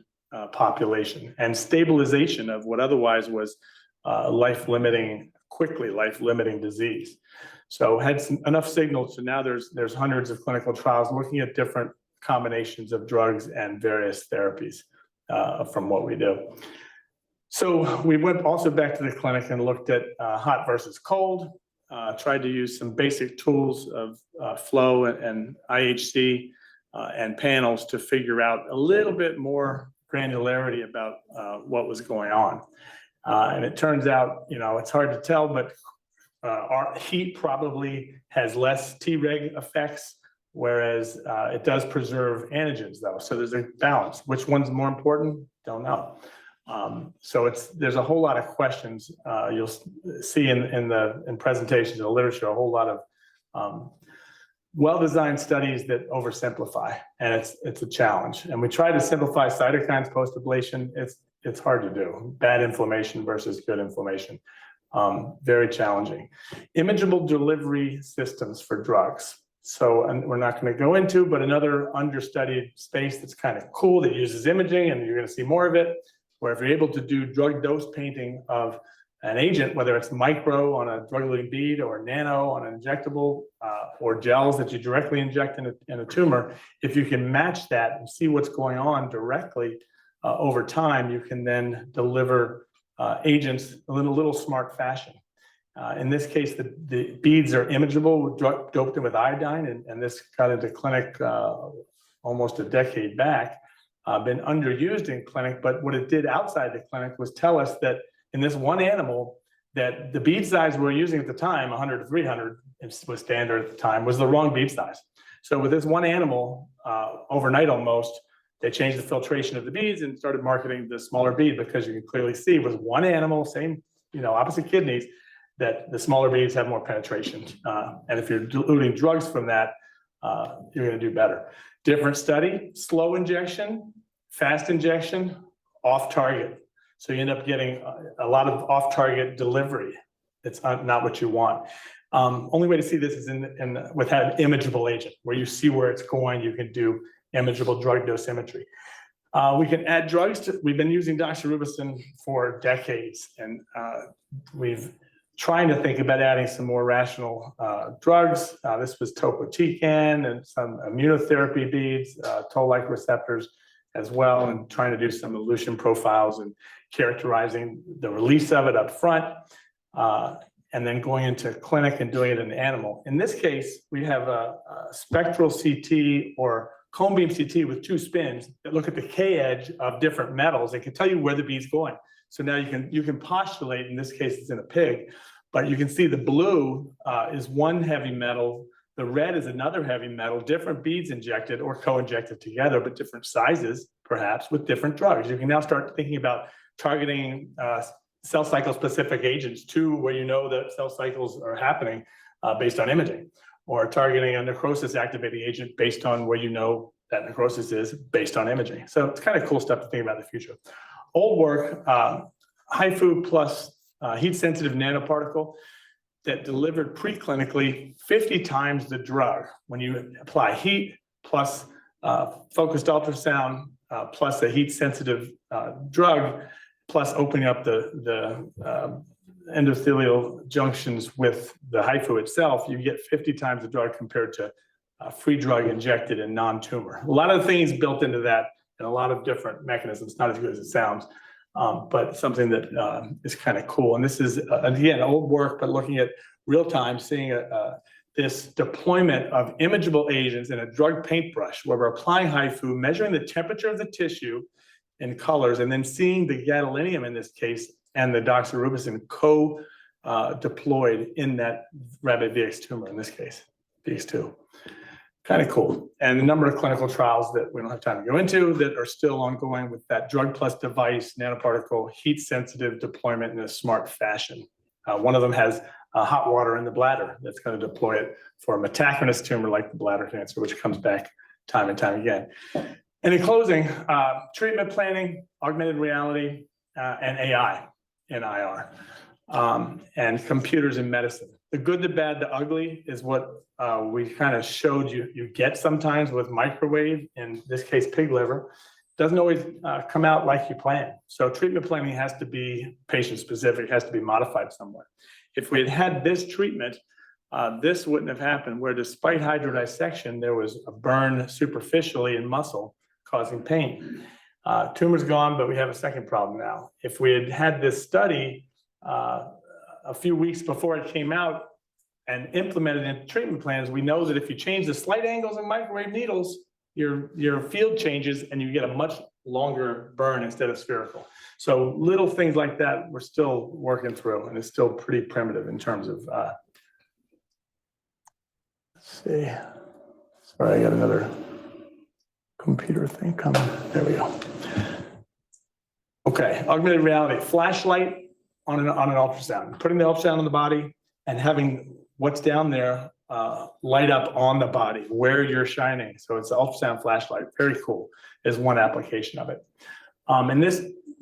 population, and stabilization of what otherwise was quickly life-limiting disease. So had enough signals, so now there's hundreds of clinical trials looking at different combinations of drugs and various therapies from what we do. So we went also back to the clinic and looked at hot versus cold, tried to use some basic tools of flow and IHC and panels to figure out a little bit more granularity about what was going on. And it turns out, it's hard to tell, but our heat probably has less Treg effects, whereas it does preserve antigens though. So there's a balance. Which one's more important? Don't know. So there's a whole lot of questions. You'll see in presentations in the literature, a whole lot of well-designed studies that oversimplify, and it's a challenge. And we try to simplify cytokines post-ablation. It's hard to do. Bad inflammation versus good inflammation. Very challenging. Imageable delivery systems for drugs. So, and we're not going to go into, but another understudied space that's kind of cool that uses imaging, and you're going to see more of it, where if you're able to do drug dose painting of an agent, whether it's micro on a drug-eluting bead or nano on an injectable, or gels that you directly inject in a tumor, if you can match that and see what's going on directly over time, you can then deliver agents in a little smart fashion. In this case, the beads are imageable, doped in with iodine, and this got into clinic almost a decade back, been underused in clinic, but what it did outside the clinic was tell us that in this one animal, that the bead size we were using at the time, 100 to 300 was standard at the time, was the wrong bead size. So with this one animal, overnight almost, they changed the filtration of the beads and started marketing the smaller bead, because you can clearly see with one animal, same, opposite kidneys, that the smaller beads have more penetration. And if you're diluting drugs from that, you're going to do better. Different study, slow injection, fast injection, off target. So you end up getting a lot of off target delivery. It's not what you want. Only way to see this is with an imageable agent, where you see where it's going. You can do imageable drug dosimetry. We can add drugs we've been using doxorubicin for decades, and we've trying to think about adding some more rational drugs. This was topotecan and some immunotherapy beads, toll-like receptors as well, and trying to do some elution profiles and characterizing the release of it up front, and then going into clinic and doing it in the animal. In this case, we have a spectral CT or cone beam CT with 2 spins that look at the K edge of different metals. It can tell you where the bead's going. So now you can postulate, in this case it's in a pig, but you can see the blue is one heavy metal, the red is another heavy metal, different beads injected or co-injected together, but different sizes perhaps with different drugs. You can now start thinking about targeting cell cycle specific agents to where you know that cell cycles are happening based on imaging, or targeting a necrosis activating agent based on where you know that necrosis is based on imaging. So it's kind of cool stuff to think about in the future. Old work, HIFU plus heat-sensitive nanoparticle that delivered preclinically 50 times the drug when you apply heat plus focused ultrasound plus a heat-sensitive drug plus opening up the endothelial junctions with the HIFU itself, you get 50 times the drug compared to free drug injected in non-tumor. A lot of things built into that and a lot of different mechanisms, not as good as it sounds, but something that is kind of cool. And this is, again, old work, but looking at real time, seeing this deployment of imageable agents in a drug paintbrush where we're applying HIFU, measuring the temperature of the tissue in colors, and then seeing the gadolinium in this case and the doxorubicin co-deployed in that rabbit VX tumor, in this case, VX2. Kind of cool. And a number of clinical trials that we don't have time to go into that are still ongoing with that drug plus device, nanoparticle, heat-sensitive deployment in a smart fashion. One of them has hot water in the bladder that's going to deploy it for a metachronous tumor like the bladder cancer, which comes back time and time again. And in closing, treatment planning, augmented reality, and AI in IR, and computers in medicine. The good, the bad, the ugly is what we kind of showed you get sometimes with microwave, in this case, pig liver. Doesn't always come out like you plan. So treatment planning has to be patient specific, has to be modified somewhat. If we had had this treatment, this wouldn't have happened, where despite hydrodissection, there was a burn superficially in muscle causing pain. Tumor's gone, but we have a second problem now. If we had had this study a few weeks before it came out and implemented in treatment plans, we know that if you change the slight angles of microwave needles, your field changes and you get a much longer burn instead of spherical. So little things like that we're still working through, and it's still pretty primitive in terms of, let's see, sorry, I got another computer thing coming. There we go. Okay, augmented reality, flashlight on an ultrasound, putting the ultrasound on the body and having what's down there light up on the body where you're shining. So it's an ultrasound flashlight, very cool, is one application of it.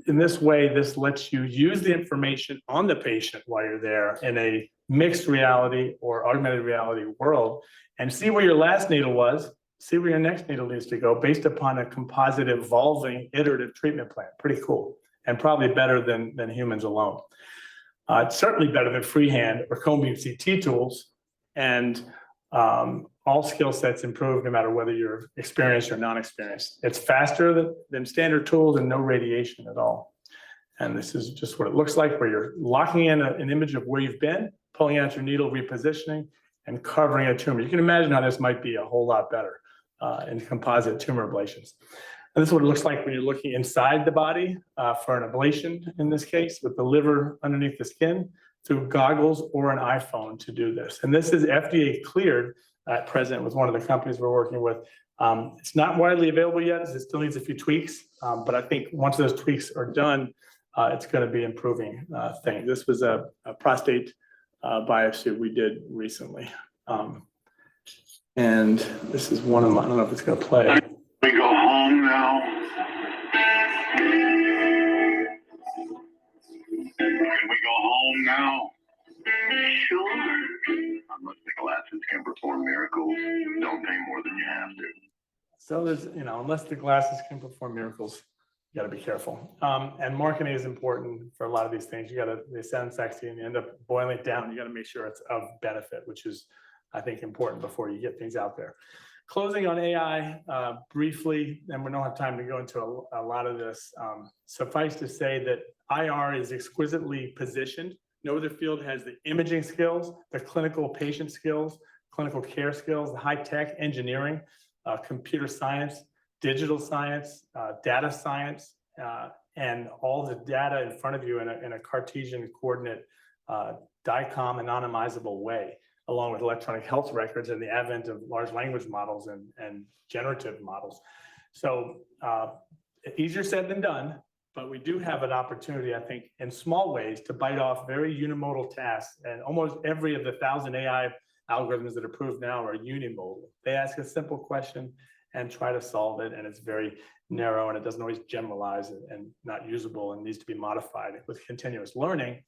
In this way, this lets you use the information on the patient while you're there in a mixed reality or augmented reality world and see where your last needle was, see where your next needle needs to go based upon a composite evolving iterative treatment plan. Pretty cool, and probably better than humans alone. It's certainly better than freehand or cone beam CT tools, and all skill sets improve no matter whether you're experienced or non-experienced. It's faster than standard tools and no radiation at all. And this is just what it looks like, where you're locking in an image of where you've been, pulling out your needle, repositioning, and covering a tumor. You can imagine how this might be a whole lot better in composite tumor ablations. And this is what it looks like when you're looking inside the body for an ablation, in this case, with the liver underneath the skin, through goggles or an iPhone to do this. And this is FDA cleared at present with one of the companies we're working with. It's not widely available yet, as it still needs a few tweaks, but I think once those tweaks are done, it's going to be improving things. This was a prostate biopsy we did recently. And this is one of them. I don't know if it's going to play. We go home now. Can we go home now? Sure. Unless the glasses can perform miracles, don't pay more than you have to. So there's, unless the glasses can perform miracles, you got to be careful. And marketing is important for a lot of these things. They sound sexy and you end up boiling it down. You got to make sure it's of benefit, which is, I think, important before you get things out there. Closing on AI briefly, and we don't have time to go into a lot of this. Suffice to say that IR is exquisitely positioned. No other field has the imaging skills, the clinical patient skills, clinical care skills, the high-tech engineering, computer science, digital science, data science, and all the data in front of you in a Cartesian coordinate DICOM anonymizable way, along with electronic health records and the advent of large language models and generative models. So easier said than done, but we do have an opportunity, I think, in small ways to bite off very unimodal tasks. And almost every of the 1,000 AI algorithms that are approved now are unimodal. They ask a simple question and try to solve it, and it's very narrow and it doesn't always generalize and not usable and needs to be modified with continuous learning.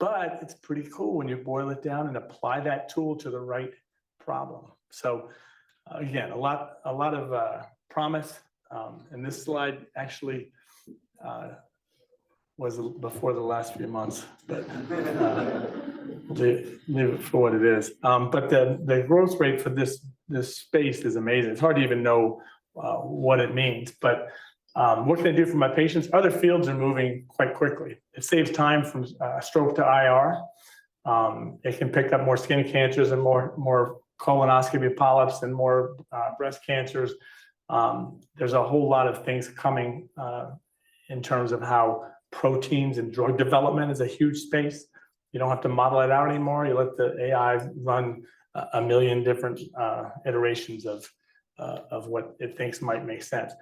But it's pretty cool when you boil it down and apply that tool to the right problem. So again, a lot of promise. And this slide actually was before the last few months, but leave it for what it is. But the growth rate for this space is amazing. It's hard to even know what it means, but what can I do for my patients? Other fields are moving quite quickly. It saves time from stroke to IR. It can pick up more skin cancers and more colonoscopy polyps and more breast cancers. There's a whole lot of things coming in terms of how proteins and drug development is a huge space. You don't have to model it out anymore. You let the AI run a million different iterations of what it thinks might make sense.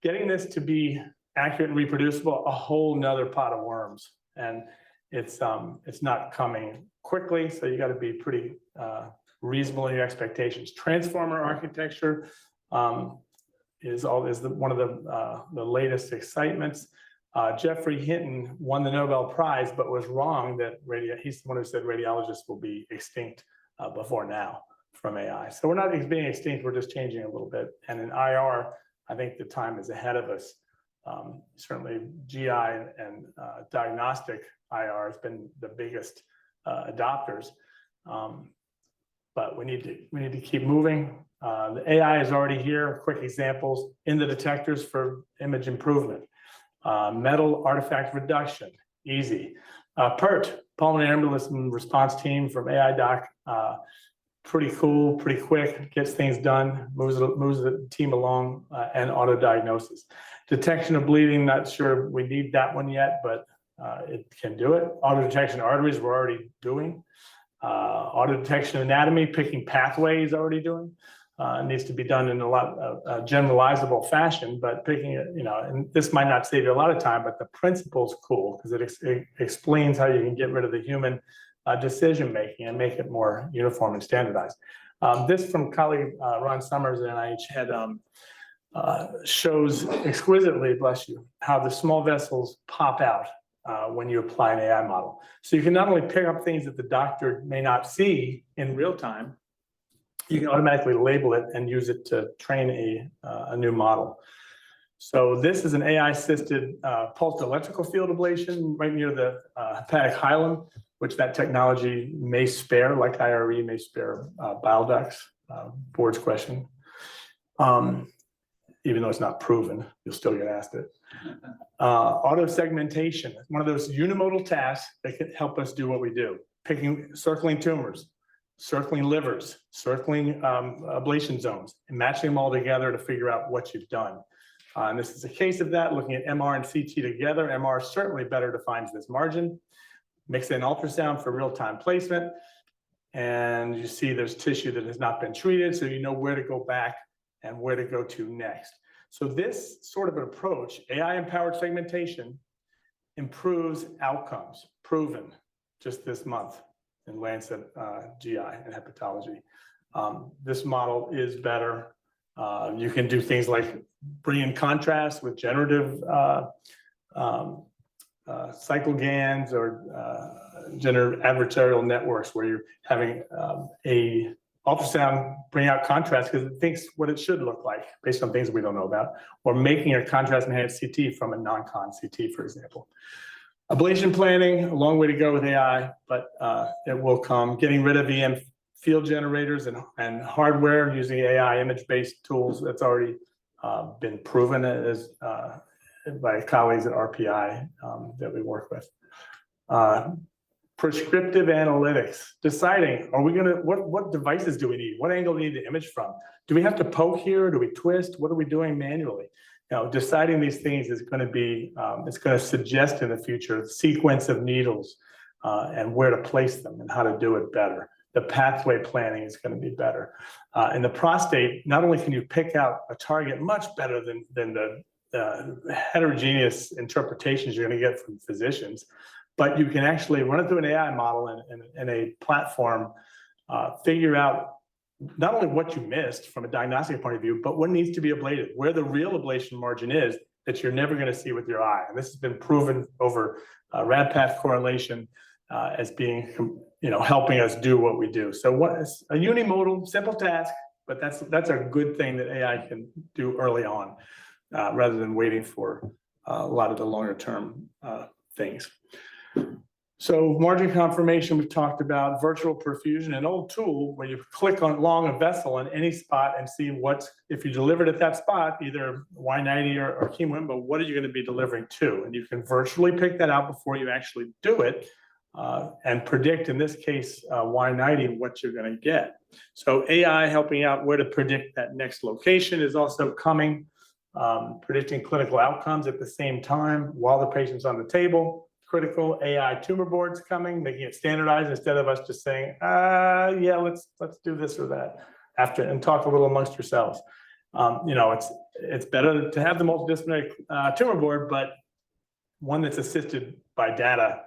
Getting this to be accurate and reproducible, a whole nother pot of worms. And it's not coming quickly, so you got to be pretty reasonable in your expectations. Transformer architecture is one of the latest excitements. Jeffrey Hinton won the Nobel Prize, but was wrong that he's the one who said radiologists will be extinct before now from AI. So we're not being extinct, we're just changing a little bit. And in IR, I think the time is ahead of us. Certainly GI and diagnostic IR has been the biggest adopters, but we need to keep moving. The AI is already here. Quick examples in the detectors for image improvement. Metal artifact reduction, easy. PERT, pulmonary embolism response team from AI Doc, pretty cool, pretty quick, gets things done, moves the team along, and auto diagnosis. Detection of bleeding, not sure we need that one yet, but it can do it. Auto detection arteries, we're already doing. Auto detection anatomy, picking pathways, already doing. It needs to be done in a lot of generalizable fashion, but picking it, and this might not save you a lot of time, but the principle's cool because it explains how you can get rid of the human decision-making and make it more uniform and standardized. This from colleague Ron Summers at NIH had shows exquisitely, bless you, how the small vessels pop out when you apply an AI model. So you can not only pick up things that the doctor may not see in real time, you can automatically label it and use it to train a new model. So this is an AI-assisted pulsed electrical field ablation right near the hepatic hilum, which that technology may spare, like IRE may spare bile ducts. Board's question. Even though it's not proven, you'll still get asked it. Auto segmentation, one of those unimodal tasks that can help us do what we do. Circling tumors, circling livers, circling ablation zones, and matching them all together to figure out what you've done. And this is a case of that, looking at MR and CT together. MR certainly better defines this margin. Mix in ultrasound for real-time placement. And you see there's tissue that has not been treated, so you know where to go back and where to go to next. So this sort of an approach, AI-empowered segmentation, improves outcomes, proven just this month in Lancet GI and hepatology. This model is better. You can do things like bring in contrast with generative cycle GANs or generative adversarial networks where you're having a ultrasound bring out contrast because it thinks what it should look like based on things we don't know about, or making a contrast enhanced CT from a non-con CT, for example. Ablation planning, a long way to go with AI, but it will come. Getting rid of EM field generators and hardware using AI image-based tools. That's already been proven as by colleagues at RPI that we work with. Prescriptive analytics, deciding, are we gonna, what devices do we need? What angle do we need to image from? Do we have to poke here? Do we twist? What are we doing manually? You know, deciding these things is gonna be, it's gonna suggest in the future the sequence of needles and where to place them and how to do it better. The pathway planning is gonna be better. In the prostate, not only can you pick out a target much better than the heterogeneous interpretations you're gonna get from physicians, but you can actually run it through an AI model and a platform, figure out not only what you missed from a diagnostic point of view, but what needs to be ablated, where the real ablation margin is that you're never going to see with your eye. And this has been proven over rad path correlation as being, you know, helping us do what we do. So what is a unimodal, simple task, but that's a good thing that AI can do early on, rather than waiting for a lot of the longer term things. So margin confirmation, we've talked about virtual perfusion, an old tool where you click on along a vessel in any spot and see what's, if you delivered at that spot, either Y90 or chemoembo, what are you going to be delivering to? And you can virtually pick that out before you actually do it and predict, in this case, Y90, what you're going to get. So AI helping out where to predict that next location is also coming, predicting clinical outcomes at the same time while the patient's on the table. Critical AI tumor boards coming, making it standardized instead of us just saying, yeah, let's do this or that after and talk a little amongst yourselves. You know, it's better to have the multidisciplinary tumor board, but one that's assisted by data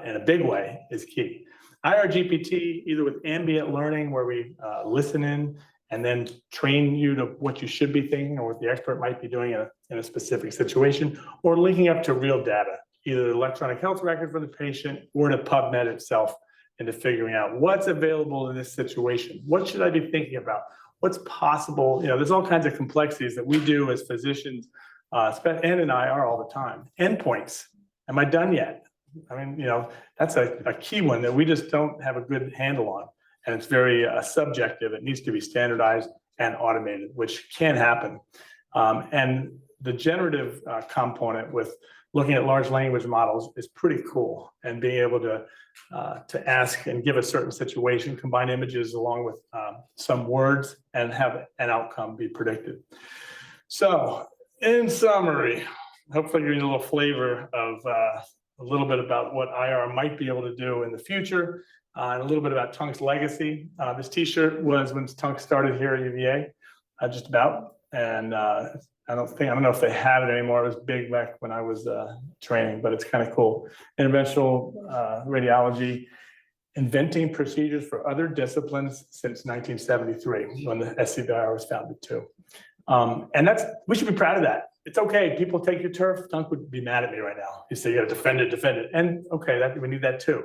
in a big way is key. IRGPT, either with ambient learning where we listen in and then train you to what you should be thinking or what the expert might be doing in a specific situation, or linking up to real data, either the electronic health record for the patient or to PubMed itself into figuring out what's available in this situation. What should I be thinking about? What's possible? You know, there's all kinds of complexities that we do as physicians, and in IR all the time. Endpoints, am I done yet? I mean, you know, that's a key one that we just don't have a good handle on. And it's very subjective. It needs to be standardized and automated, which can happen. And the generative component with looking at large language models is pretty cool, and being able to ask and give a certain situation, combine images along with some words and have an outcome be predicted. So in summary, hopefully you're getting a little flavor of a little bit about what IR might be able to do in the future, and a little bit about Tunk's legacy. This t-shirt was when Tunk started here at UVA, just about, and I don't know if they have it anymore. It was big back when I was training, but it's kind of cool. Interventional Radiology, inventing procedures for other disciplines since 1973, when the FSIR was founded too. And we should be proud of that. It's okay, people take your turf. Tunk would be mad at me right now. He'd say, you gotta defend it. And okay, we need that too.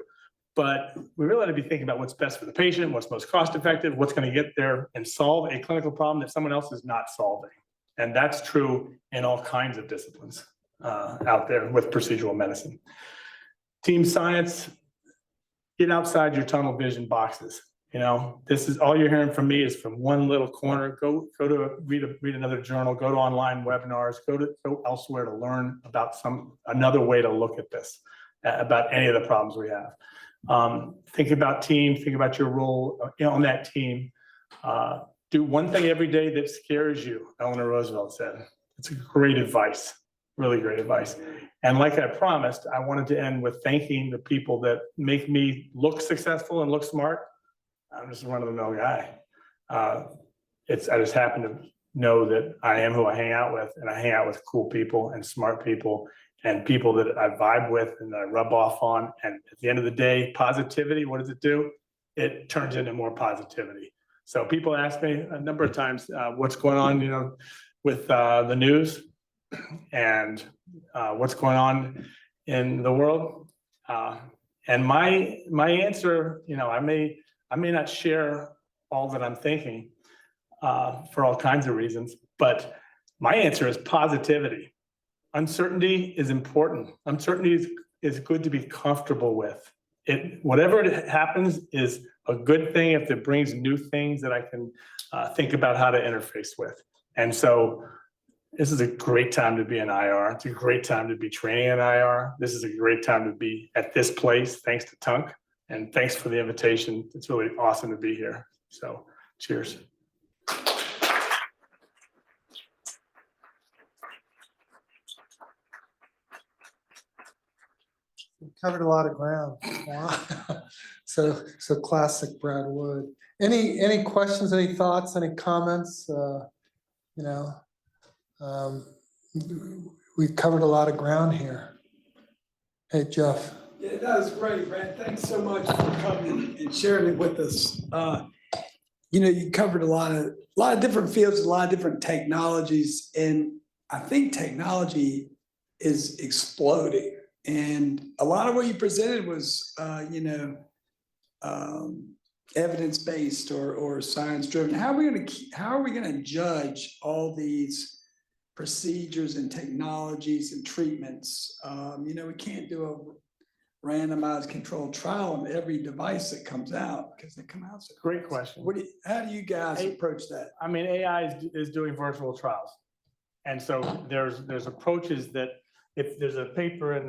But we really ought to be thinking about what's best for the patient, what's most cost effective, what's gonna get there and solve a clinical problem that someone else is not solving. And that's true in all kinds of disciplines out there with procedural medicine. Team science, get outside your tunnel vision boxes. You know, this is all you're hearing from me is from one little corner. Go to read another journal, go to online webinars, go elsewhere to learn about another way to look at this, about any of the problems we have. Think about team, think about your role on that team. Do one thing every day that scares you, Eleanor Roosevelt said. It's great advice, really great advice. And like I promised, I wanted to end with thanking the people that make me look successful and look smart. I'm just a run-of-the-mill guy. I just happen to know that I am who I hang out with, and I hang out with cool people and smart people and people that I vibe with and that I rub off on. And at the end of the day, positivity, what does it do? It turns into more positivity. So people ask me a number of times, what's going on, you know, with the news and what's going on in the world. And my answer, you know, I may not share all that I'm thinking for all kinds of reasons. But my answer is positivity. Uncertainty is important. Uncertainty is good to be comfortable with. Whatever it happens is a good thing if it brings new things that I can think about how to interface with. And so this is a great time to be in IR. It's a great time to be training in IR. This is a great time to be at this place, thanks to Tunk. And thanks for the invitation. It's really awesome to be here. So cheers. We covered a lot of ground. Wow. So classic Brad Wood. Any questions, any thoughts, any comments? We've covered a lot of ground here. Hey, Jeff. Yeah, that was great, Brad. Thanks so much for coming and sharing it with us. You covered a lot of different fields, a lot of different technologies, and I think technology is exploding. And a lot of what you presented was, evidence-based or science-driven. How are we going to judge all these procedures and technologies and treatments? We can't do a randomized controlled trial on every device that comes out because they come out. So Great question. How do you guys approach that? I mean, AI is doing virtual trials. And so there's approaches that if there's a paper in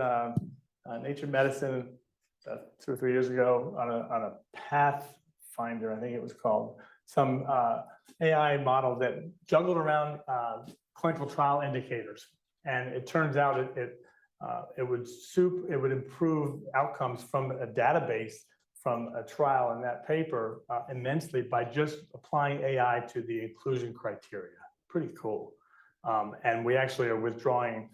Nature Medicine 2 or 3 years ago on a Pathfinder, I think it was called, some AI model that juggled around clinical trial indicators. And it turns out it would improve outcomes from a database from a trial in that paper immensely by just applying AI to the inclusion criteria. Pretty cool. And we actually are withdrawing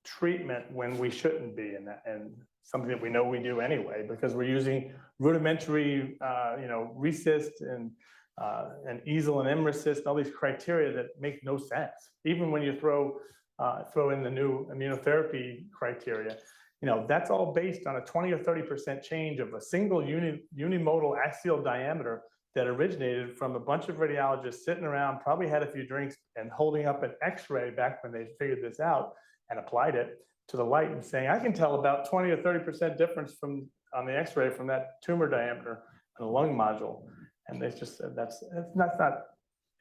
treatment when we shouldn't be, and something that we know we do anyway, because we're using rudimentary, RECIST and EASL and MRECIST, all these criteria that make no sense. Even when you throw in the new immunotherapy criteria, that's all based on a 20 or 30% change of a single unimodal axial diameter that originated from a bunch of radiologists sitting around, probably had a few drinks and holding up an X-ray back when they figured this out and applied it to the light and saying, I can tell about 20 or 30% difference on the X-ray from that tumor diameter in a lung module. And they just said that's not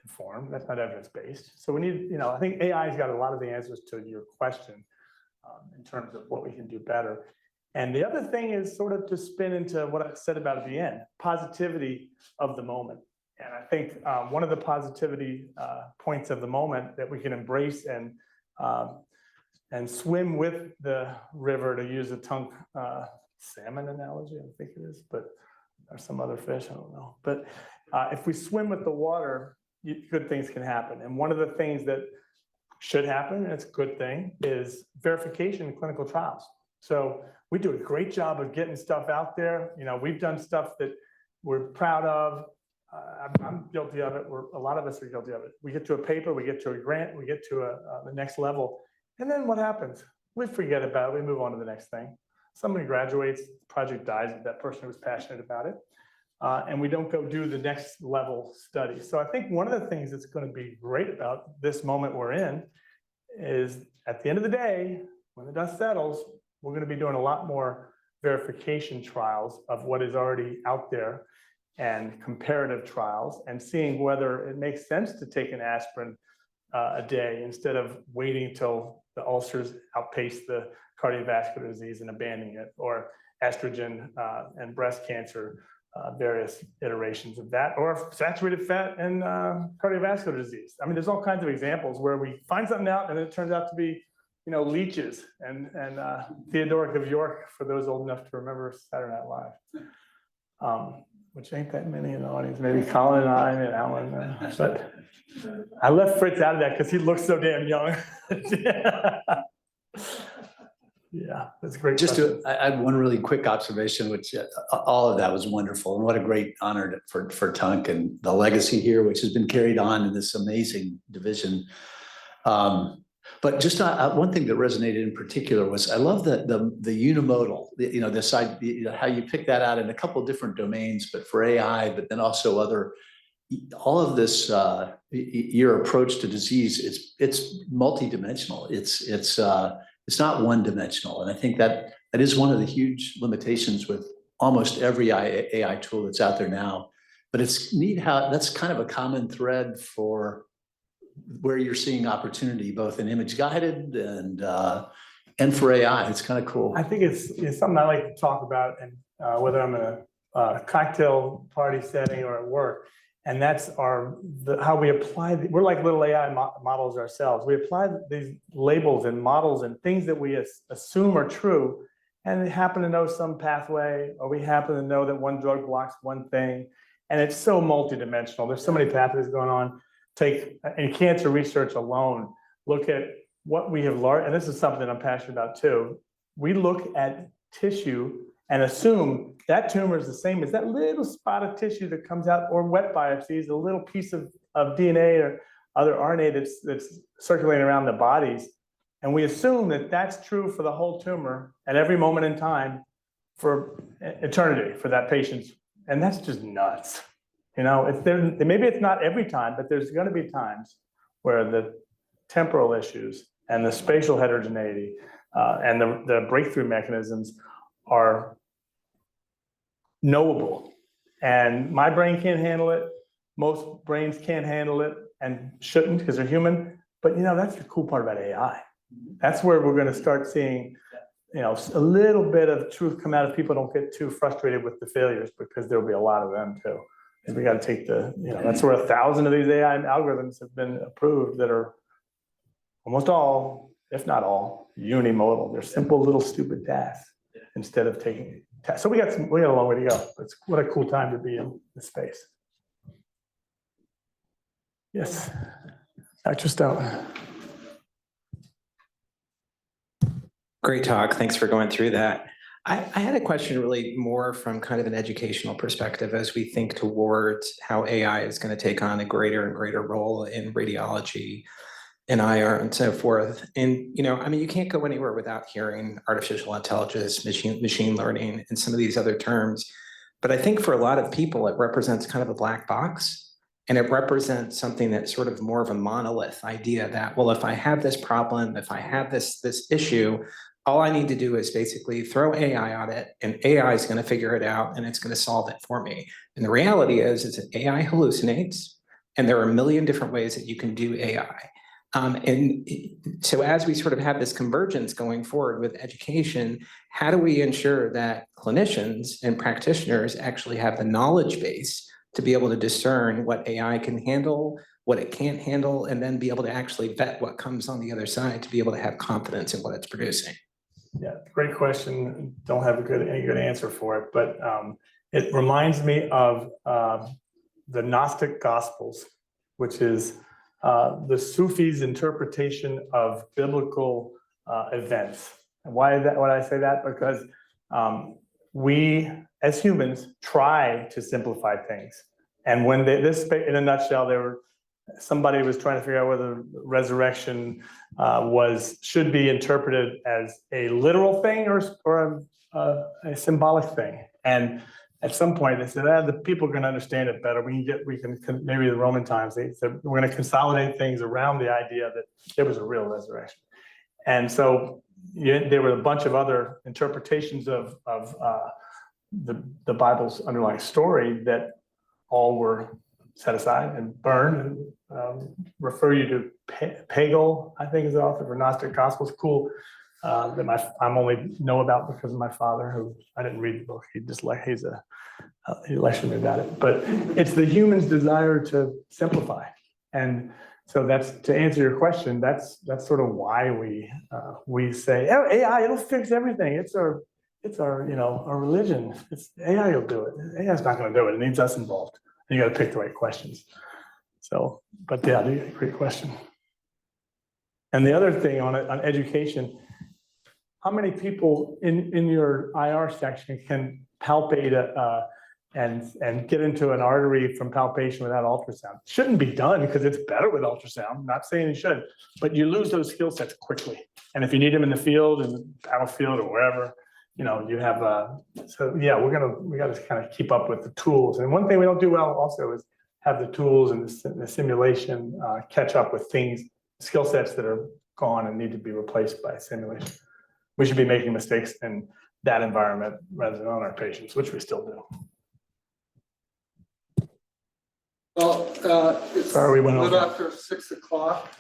informed, that's not evidence-based. So we need, I think AI's got a lot of the answers to your question in terms of what we can do better. And the other thing is sort of to spin into what I said about at the end, positivity of the moment. And I think one of the positivity points of the moment that we can embrace and swim with the river, to use a Tunk salmon analogy, I think it is, but there's some other fish, I don't know. But if we swim with the water, good things can happen. And one of the things that should happen, and it's a good thing, is verification in clinical trials. So we do a great job of getting stuff out there. We've done stuff that we're proud of. I'm guilty of it. A lot of us are guilty of it. We get to a paper, we get to a grant, we get to the next level. And then what happens? We forget about it. We move on to the next thing. Somebody graduates, the project dies with that person who was passionate about it. And we don't go do the next level study. So I think one of the things that's going to be great about this moment we're in is, at the end of the day, when the dust settles, we're going to be doing a lot more verification trials of what is already out there and comparative trials, and seeing whether it makes sense to take an aspirin a day instead of waiting till the ulcers outpace the cardiovascular disease and abandoning it, or estrogen and breast cancer, various iterations of that, or saturated fat and cardiovascular disease. I mean, there's all kinds of examples where we find something out and it turns out to be, leeches and Theodoric of York, for those old enough to remember Saturday Night Live, which ain't that many in the audience, maybe Colin and I and Alan, but I left Fritz out of that because he looks so damn young. Yeah, that's great. I had one really quick observation, which all of that was wonderful, and what a great honor for Tunk and the legacy here, which has been carried on in this amazing division. But just one thing that resonated in particular was I love the unimodal, this side, how you pick that out in a couple of different domains, but for AI, but then also all of this, your approach to disease, it's multidimensional. It's not one dimensional. And I think that is one of the huge limitations with almost every AI tool that's out there now. But it's neat how that's kind of a common thread for where you're seeing opportunity, both in image guided and for AI. It's kind of cool. I think it's something I like to talk about, and whether I'm in a cocktail party setting or at work, and that's how we apply. We're like little AI models ourselves. We apply these labels and models and things that we assume are true, and we happen to know some pathway, or we happen to know that one drug blocks one thing, and it's so multidimensional. There's so many pathways going on. Take in cancer research alone, look at what we have learned, and this is something I'm passionate about too. We look at tissue and assume that tumor is the same as that little spot of tissue that comes out, or wet biopsies, a little piece of DNA or other RNA that's circulating around the bodies. And we assume that that's true for the whole tumor at every moment in time for eternity for that patient. And that's just nuts. Maybe it's not every time, but there's going to be times where the temporal issues and the spatial heterogeneity and the breakthrough mechanisms are knowable. And my brain can't handle it. Most brains can't handle it and shouldn't, because they're human. But that's the cool part about AI. That's where we're going to start seeing a little bit of truth come out if people don't get too frustrated with the failures, because there'll be a lot of them too. And we got to take that's where 1,000 of these AI algorithms have been approved that are almost all, if not all, unimodal. They're simple little stupid tasks instead of taking tasks. So we got a long way to go. What a cool time to be in this space. Yes, Dr. Stone. Great talk. Thanks for going through that. I had a question really more from kind of an educational perspective as we think towards how AI is going to take on a greater and greater role in radiology and IR and so forth. And, you can't go anywhere without hearing artificial intelligence, machine learning, and some of these other terms. But I think for a lot of people, it represents kind of a black box. And it represents something that's sort of more of a monolith idea that, well, if I have this problem, if I have this issue, all I need to do is basically throw AI on it, and AI is going to figure it out, and it's going to solve it for me. And the reality is that AI hallucinates, and there are a million different ways that you can do AI. And so as we sort of have this convergence going forward with education, how do we ensure that clinicians and practitioners actually have the knowledge base to be able to discern what AI can handle, what it can't handle, and then be able to actually vet what comes on the other side to be able to have confidence in what it's producing? Yeah, great question. Don't have any good answer for it, but it reminds me of the Gnostic Gospels, which is the Sufis' interpretation of biblical events. And why I say that? Because we, as humans, try to simplify things. And when in a nutshell, somebody was trying to figure out whether resurrection should be interpreted as a literal thing or a symbolic thing. And at some point they said, the people can understand it better. Maybe the Roman times, they said, we're going to consolidate things around the idea that there was a real resurrection. And so there were a bunch of other interpretations of the Bible's underlying story that all were set aside and burned, and refer you to Pagel, I think is the author for Gnostic Gospels. Cool, that I'm only know about because of my father, who I didn't read the book. He lectured me about it. But it's the human's desire to simplify, and so that's, to answer your question, that's sort of why we say, oh, AI, it'll fix everything. It's our our religion. AI will do it. AI's not going to do it. It needs us involved. You got to pick the right questions. So, but yeah, great question. And the other thing on education, how many people in your IR section can palpate and get into an artery from palpation without ultrasound. Shouldn't be done because it's better with ultrasound. Not saying you should, but you lose those skill sets quickly. And if you need them in the field, in the battlefield or wherever, you know, you have so yeah, we got to kind of keep up with the tools. And one thing we don't do well also is have the tools and the simulation catch up with things, skill sets that are gone and need to be replaced by simulation. We should be making mistakes in that environment rather than on our patients, which we still do. Well, it's a Sorry, we went little over. after 6 o'clock.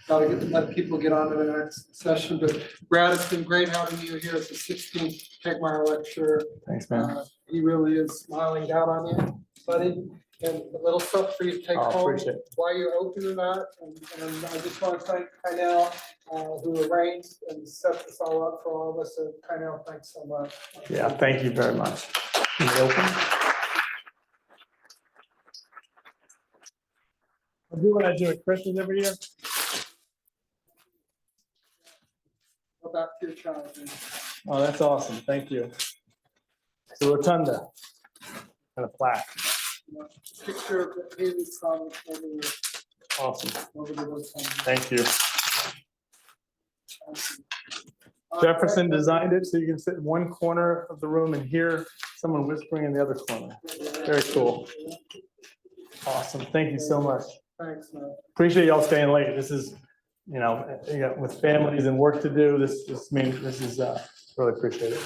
Gotta let people get on to the next session, but Brad, it's been great having you here as the 16th Tegtmeyer lecturer. Thanks, man. He really is smiling down on you, buddy, and a little stuff for you to take Oh, home appreciate it. while you're opening that. And I just want to thank Kynell, who arranged and set this all up for all of us. So Kynell, thanks so much. Yeah, thank you very much. Is it open? I'll do what I do at Christmas every year. Go back to your childhood. Oh, that's awesome. Thank you. The rotunda and a plaque. Picture of Haley's son Awesome. over the rotunda. Thank you. Jefferson designed it so you can sit in one corner of the room and hear someone whispering in the other corner. Very cool. Awesome. Thank you so much. Thanks, man. Appreciate y'all staying late. This is, you know, with families and work to do, this is really appreciate it.